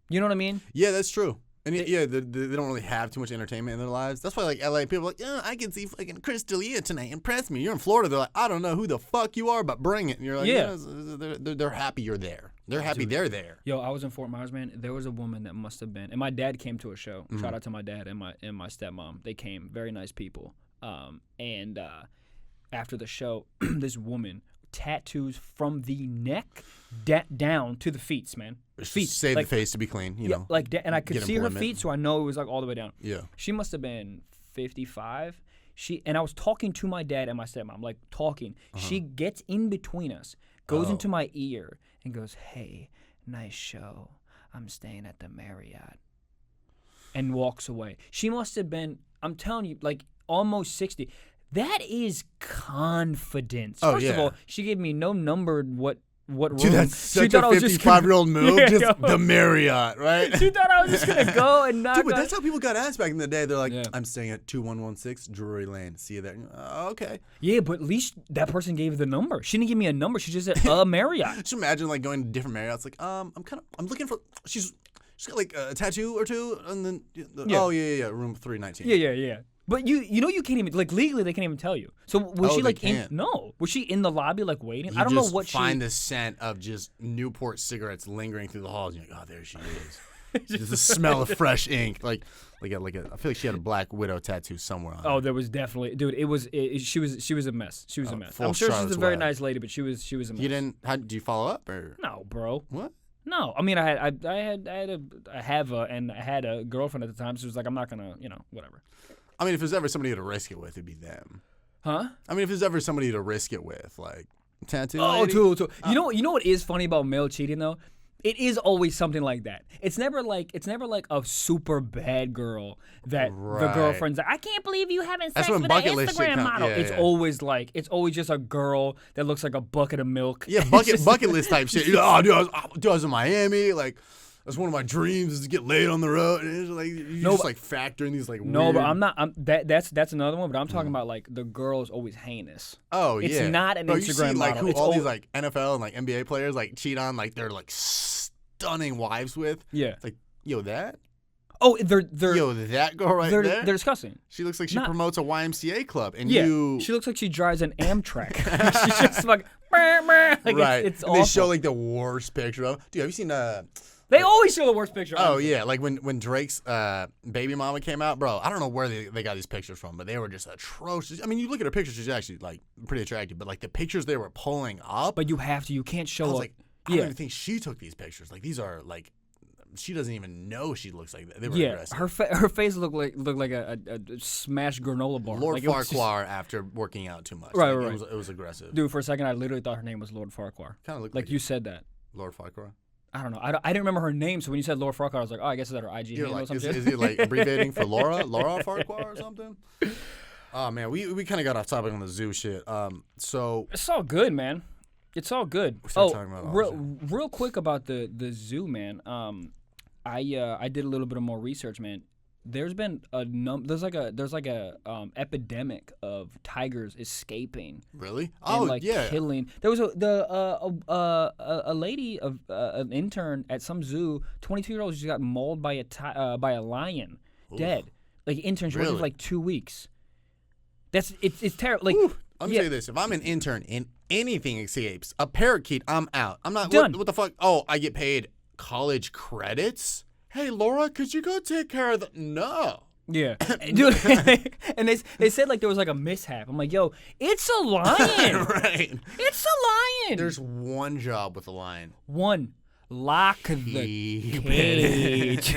You know what I mean? Yeah, that's true. And yeah, they don't really have too much entertainment in their lives. That's why, like, LA people are like, yeah, I can see fucking Chris D'Elia tonight. Impress me. You're in Florida. They're like, I don't know who the fuck you are, but bring it. And you're like, Yeah. they're happy you're there. They're happy they're there. Yo, I was in Fort Myers, man. There was a woman that must have been, and my dad came to a show. Mm-hmm. Shout out to my dad and my stepmom. They came, very nice people. And after the show, this woman tattoos from the neck down to the feet, man. Feet. Save like, the face to be clean, you know. Like and I could get see her employment. feet, so I know it was like all the way down. Yeah. She must have been 55. And I was talking to my dad and my stepmom, like talking. She gets in between us, goes into my ear, and goes, "Hey, nice show. I'm staying at the Marriott," and walks away. She must have been, I'm telling you, like almost 60. That is confidence. First of all, she gave me no number what room. Dude, that's such a 55-year-old move. Just the Marriott, right? She thought I was just going to go and knock Dude, but on. that's how people got asked back in the day. They're like, I'm staying at 2116 Drury Lane. See you there. Okay. Yeah, but at least that person gave the number. She didn't give me a number. She just said, Marriott. Just imagine like going to different Marriotts. Like, I'm looking for, she's got like a tattoo or two. And then, room 319. Yeah. But you know you can't even, like legally they can't even tell you. So was she like was she in the lobby like waiting? I don't know what find the scent of just Newport cigarettes lingering through the halls. And you're like, oh, there she is. Just the smell of fresh ink. I feel like she had a Black Widow tattoo somewhere on her. Oh, there was definitely, dude. She was a mess. She was a mess. I'm sure she's a very nice lady, but she was a mess. You didn't? Did you follow up or? No, bro. What? No, I mean I had a girlfriend at the time, so it was like I'm not gonna, whatever. I mean, if there's ever somebody to risk it with, it'd be them. Huh? I mean, if there's ever somebody to risk it with, like tattoo. Oh, lady? too. You know what is funny about male cheating though? It is always something like that. It's never like a super bad girl that the girlfriend's like, I can't believe you having sex with an Instagram model. Yeah, it's always just a girl that looks like a bucket of milk. Yeah, bucket list type shit. Oh, dude, I was in Miami. Like, that's one of my dreams is to get laid on the road. And it's like just like factor in these like no, weird... but I'm not. That's another one. But I'm talking about like the girl is always heinous. Oh yeah, it's not an Instagram you see, like model. Who all these like NFL and like NBA players like cheat on like their like stunning wives with. Yeah, it's like that. Oh, they're that girl right there. They're disgusting. She looks like she promotes a YMCA club, and she looks like she drives an Amtrak. She's just like, like right. It's awful. They show like the worst picture of. Dude, have you seen They always show the worst picture. Oh yeah, like when Drake's baby mama came out, bro. I don't know where they got these pictures from, but they were just atrocious. I mean, you look at her pictures; she's actually like pretty attractive, but like the pictures they were pulling up. But you can't show. I was like, I don't even think she took these pictures. Like these are like, she doesn't even know she looks like that. They were aggressive. Her face looked like a smashed granola bar. Lord like Farquhar after working out too much. Right. It was aggressive. Dude, for a second I literally thought her name was Lord Farquhar. Kind of looked like you said that. Lord Farquhar. I don't know. I didn't remember her name, so when you said Laura Farquhar, I was like, oh, I guess is that her IG name or something? Is it like abbreviating for Laura Farquhar or something? Oh man, we kind of got off topic on the zoo shit. So it's all good, man. It's all good. Real quick about the zoo, man. I did a little bit of more research, man. There's been there's like a epidemic of tigers escaping. Really? And killing. There was a lady an intern at some zoo, 22-year-old. She got mauled by a lion, dead. Like intern, she worked for like 2 weeks. It's terrible. Like let me tell you this: if I'm an intern and anything escapes, a parakeet, I'm out. I'm not done. What the fuck? Oh, I get paid college credits. Hey, Laura, could you go take care of the... No. Yeah. Dude, and they said like there was like a mishap. I'm like, yo, it's a lion. Right. It's a lion. There's one job with a lion. One. Lock the cage.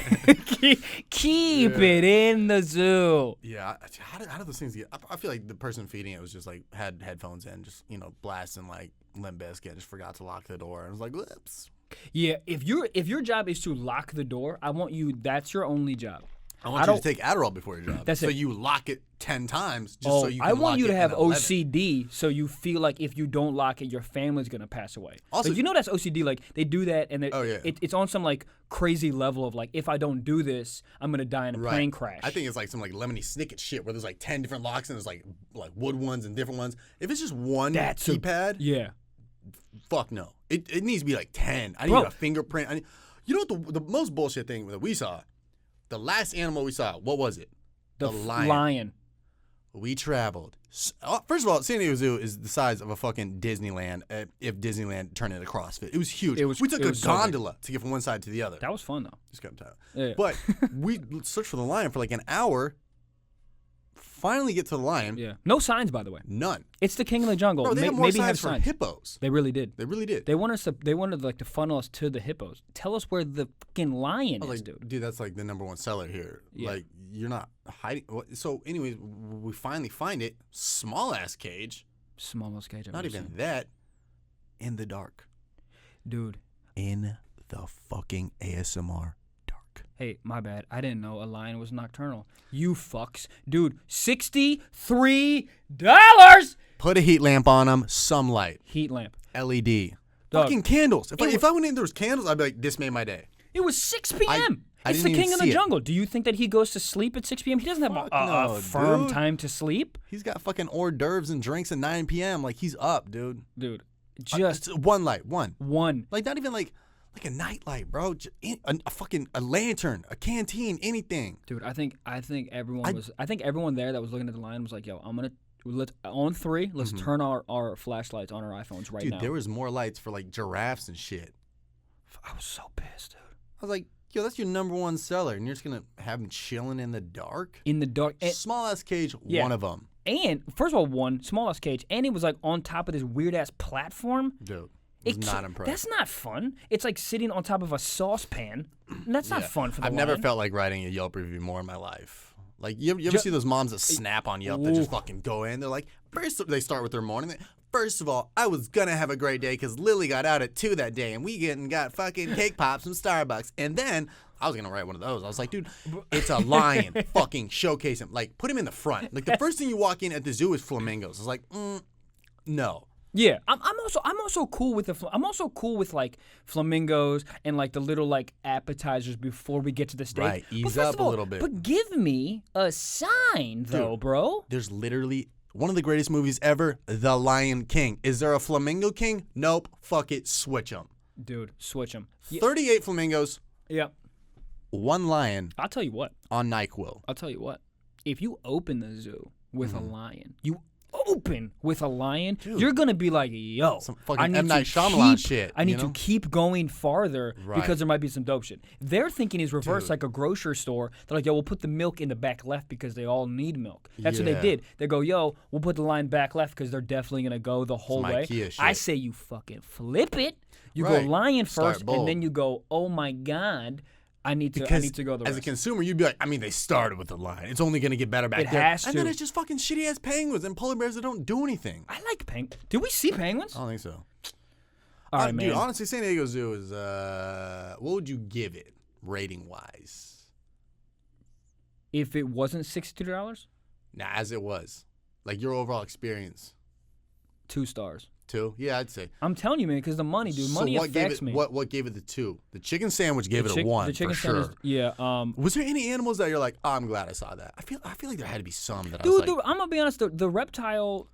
Keep it in the zoo. Yeah. How did those things get... I feel like the person feeding it was just like had headphones in, just, blasting like Limp Bizkit, just forgot to lock the door. And I was like, whoops. Yeah, if your job is to lock the door, I want you. That's your only job. I want you to take Adderall before your job. That's so it. you lock it 10 times just so you can I want you to have 11. OCD so you feel like if you don't lock it, your family's gonna pass away. Also, like, that's OCD. Like they do that, and it's on some like crazy level of like if I don't do this, I'm gonna die in a plane crash. I think it's like some like Lemony Snicket shit where there's like 10 different locks and there's like wood ones and different ones. If it's just one keypad, fuck no. It needs to be like 10. I need a fingerprint. You know what the most bullshit thing that we saw? The last animal we saw, what was it? The lion. We traveled. First of all, San Diego Zoo is the size of a fucking Disneyland if Disneyland turned into CrossFit. It was huge. We took a gondola to get from one side to the other. That was fun, though. Just got tired. Yeah. But we searched for the lion for like an hour. Finally get to the lion. Yeah. No signs, by the way. None. It's the king of the jungle. Bro, they have more maybe signs have for signs. hippos. They really did. They really did. They wanted like to funnel us to the hippos. Tell us where the fucking lion is, dude. Dude, that's like the number one seller here. Yeah. Like, you're not hiding. So, anyways, we finally find it. Small ass cage. Smallest cage I've Not ever even seen. that. In the dark. Dude. In the fucking ASMR dark. Hey, my bad. I didn't know a lion was nocturnal. You fucks. Dude, $63. Put a heat lamp on them. Some light. Heat lamp. LED. Dog. Fucking candles. If I went in there was candles, I'd be like, this made my day. It was 6 p.m. I It's didn't the even king of see the it. jungle. Do you think that he goes to sleep at 6 p.m.? He doesn't have Fuck a no, firm dude. time to sleep. He's got fucking hors d'oeuvres and drinks at 9 p.m. Like, he's up, dude. Dude, just It's one light. One. one. Like, not even like a nightlight, bro. A fucking a lantern, a canteen, anything. Dude, I think everyone was. I think everyone there that was looking at the lion was like, "Yo, let's on 3. Let's turn our flashlights on our iPhones right Dude, now." there was more lights for like giraffes and shit. I was so pissed, dude. I was like, yo, that's your number one seller, and you're just gonna have him chilling in the dark? In the dark. Small ass cage, Yeah. one of them. And first of all, one smallest cage, and it was like on top of this weird ass platform. Dude, was not impressed. That's not fun. It's like sitting on top of a saucepan. And that's not fun for the I've never lion. felt like writing a Yelp review more in my life. Like, you ever see those moms that snap on Yelp that just fucking go in? They're like, they start with their morning. First of all, I was going to have a great day because Lily got out at 2 that day, and we got fucking cake pops from Starbucks. And then I was going to write one of those. I was like, dude, it's a lion. Fucking showcase him. Like, put him in the front. Like, the first thing you walk in at the zoo is flamingos. I was like, no. Yeah, I'm also cool with I'm also cool with like flamingos and like the little like appetizers before we get to the steak. Right, But ease first up of a all, little bit. But give me a sign though, Dude. bro. There's literally one of the greatest movies ever, The Lion King. Is there a flamingo king? Nope. Fuck it. Switch them. Dude, switch them. 38 flamingos, Yeah. 1 lion I'll tell you what. on NyQuil. I'll tell you what. If you open the zoo with a lion, you're gonna be like, yo, Some fucking I need M. Night to Shyamalan keep, shit, I need you know? to keep going farther Right. because there might be some dope shit. Their thinking is reverse, Dude. like a grocery store. They're like, yo, we'll put the milk in the back left because they all need milk. That's what they Yeah. did. They go, yo, we'll put the line back left because they're definitely gonna go the whole Some way. IKEA shit. I say you fucking flip it. You Right. go lion Start first, bold. and then you go, oh my god, I need to go the as a rest. consumer, you'd be like, I mean, they started with the lion. It's only going to get better back It there. has And then to. it's just fucking shitty-ass penguins and polar bears that don't do anything. I like penguins. Did we see penguins? I don't think so. All right, man. Dude, honestly, San Diego Zoo is, what would you give it rating-wise? If it wasn't $62, Nah, as it was. Like, your overall experience. 2 stars. 2? Yeah, I'd say. I'm telling you, man, because the money, dude. Money so what gave affects it, me. What gave it the 2? The chicken sandwich gave it a 1 The chicken for sure. sandwich, yeah. Was there any animals that you're like, oh, I'm glad I saw that? I feel like there had to be some that I Dude, was like, I'm gonna be honest. The reptile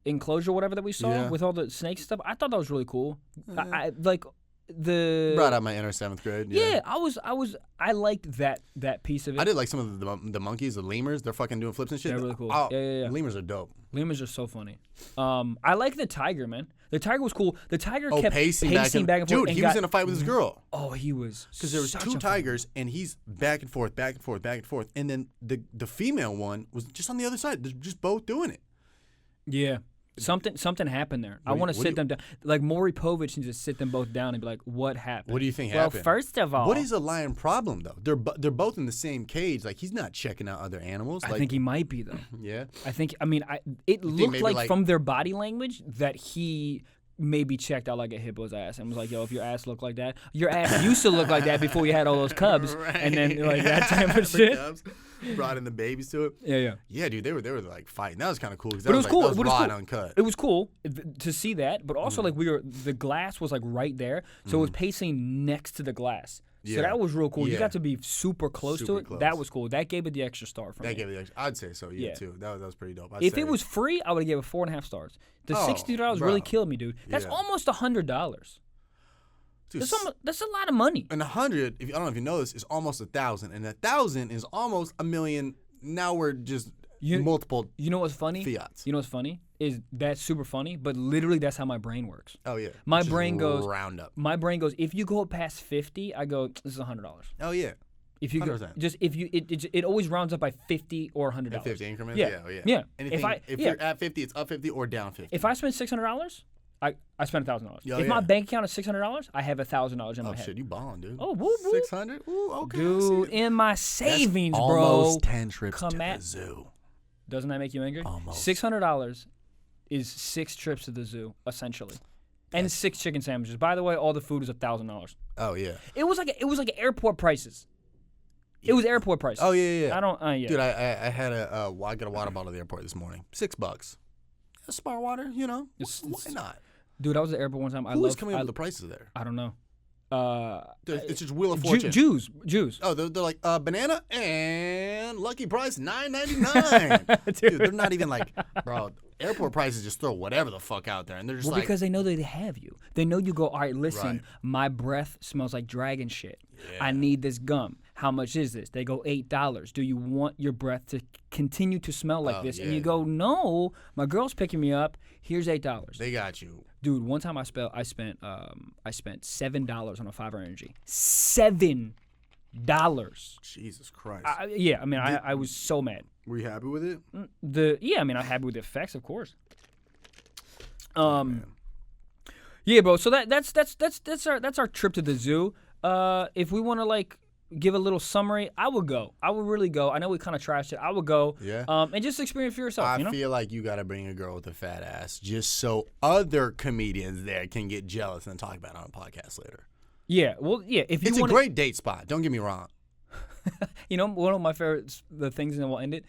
enclosure, whatever that we saw Yeah. with all the snake stuff, I thought that was really cool. I like the brought out my inner 7th grade. Yeah, I liked that piece of it. I did like some of the monkeys, the lemurs. They're fucking doing flips and shit. They're really cool. Oh, Yeah. Lemurs are dope. Lemurs are so funny. I like the tiger, man. The tiger was cool. The tiger kept pacing back and forth. Dude, and he was in a fight with his girl. Oh, he was. Because there was such 2 a- tigers, and he's back and forth, back and forth, back and forth. And then the female one was just on the other side. They're just both doing it. Yeah. Something happened there. I What do want to you- sit them down. Like Maury Povich needs to sit them both down and be like, "What happened?" What do you think well, happened? first of all, What is a lion problem, though? They're both in the same cage. Like, he's not checking out other animals. I Like, think he might be though. yeah. It looked maybe, like like- from their body language that he maybe checked out like a hippo's ass and was like, "Yo, if your ass looked like that, your ass used to look like that before you had all those cubs," and then like that type of The shit. cubs brought in the babies to it. Yeah. Yeah, dude, they were like fighting. That was kind of cool. But it was cool. That was It was raw cool. and uncut. It was cool to see that, but also like the glass was like right there, so it was pacing next to the glass. So Yeah. that was real cool. You Yeah. got to be super close to Super it. close. That was cool. That gave it the extra star for me. That gave it. I'd say so. Yeah, Yeah. too. That was pretty dope. I'd If say. it was free, I would have gave it 4.5 stars. The Oh, $60 bro. really killed me, dude. That's Yeah. almost $100. Dude, That's a lot of money. and 100. I don't know if you know this, is almost 1,000, and 1,000 is almost 1,000,000. Now we're just multiple. You know what's funny? Fiats. You know what's funny? Is that's super funny, but literally that's how my brain works. Oh yeah. My Just brain goes round up. My brain goes, if you go past 50, I go, this is $100. Oh yeah. If you go, 100%. just if you it always rounds up by $50 or $100. At 50 increments? Yeah. Yeah. Yeah. Anything, if you're at 50, it's up 50 or down 50. If I spend $600, I spend $1,000. Oh, If my bank account is $600, I have $1,000 in my head. Shit, you balling, dude. Oh, woo, woo. 600? Ooh, okay. Dude, in my savings, That's bro. almost 10 trips Come to at- the zoo. Doesn't that make you angry? Almost. $600 is 6 trips to the zoo, essentially, and 6 chicken sandwiches. By the way, all the food is $1,000. Oh, yeah. It was like airport prices. It was airport prices. Oh, yeah. I don't. Yeah. Dude, I had I got a water bottle at the airport this morning. $6. Smart water, you know. Why not? Dude, I was at the airport one time. Who's coming up with the prices there? I don't know. It's just Wheel of Fortune. Jews. Oh, they're like banana and lucky price $9.99. Dude, they're not even like, bro. Airport prices just throw whatever the fuck out there, and they're just like, because they know they have you. They know you go. All right, listen. Right. My breath smells like dragon shit. Yeah. I need this gum. How much is this? They go $8. Do you want your breath to continue to smell like this? And you go, no. My girl's picking me up. Here's $8. they got you. Dude, one time I spent $7 on a 5-hour energy. $7. Jesus Christ. Yeah, I mean, I was so mad. Were you happy with it? I'm happy with the effects, of course. Yeah, bro. So that's our trip to the zoo. If we want to like give a little summary, I would go. I would really go. I know we kind of trashed it. I would go. Yeah. And just experience for yourself. I feel like you got to bring a girl with a fat ass just so other comedians there can get jealous and talk about it on a podcast later. Yeah. Well, yeah. If you It's a great date spot. Don't get me wrong. You know, one of my favorite things, and then we'll end it,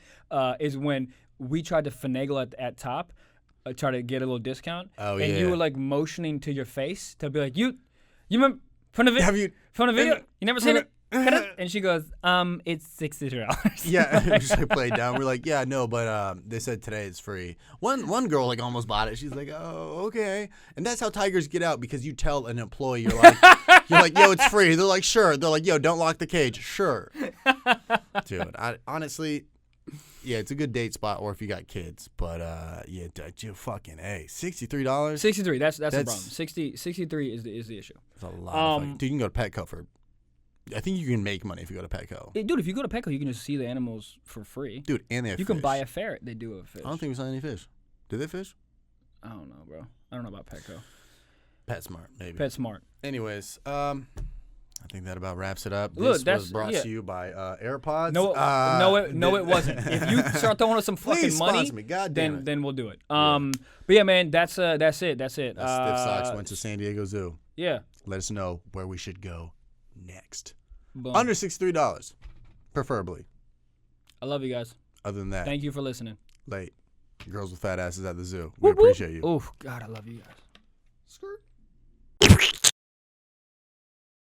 is when we tried to finagle at top, try to get a little discount. Oh, and yeah. you were like motioning to your face to be like, you remember from the video? You never seen it? And she goes, it's $62. Yeah, we just like played down. We're like, yeah, no, but they said today it's free. One girl like almost bought it. She's like, oh, okay. And that's how tigers get out, because you tell an employee, you're like, yo, it's free. They're like, sure. They're like, yo, don't lock the cage. Sure. Dude, honestly, yeah, it's a good date spot, or if you got kids. But yeah, dude, fucking $63. 63. That's the problem. 63 is the issue. That's a lot. Dude, you can go to Petco for. I think you can make money if you go to Petco. Dude, if you go to Petco, you can just see the animals for free. Dude, and they have You fish. can buy a ferret. They do have fish. I don't think we saw any fish. Did they fish? I don't know, bro. I don't know about Petco. PetSmart, maybe. PetSmart. Anyways, I think that about wraps it up. Look, This was brought to you by AirPods. No, it wasn't. If you start throwing us some fucking money, sponsor me. God damn it. then we'll do it. But yeah, man, that's it. That's it. Stiff Socks went to San Diego Zoo. Yeah. Let us know where we should go next. Boom. Under $63, preferably. I love you guys. Other than that, Thank you for listening. late. Girls with fat asses at the zoo. We appreciate you. Oh, God, I love you guys. Skirt.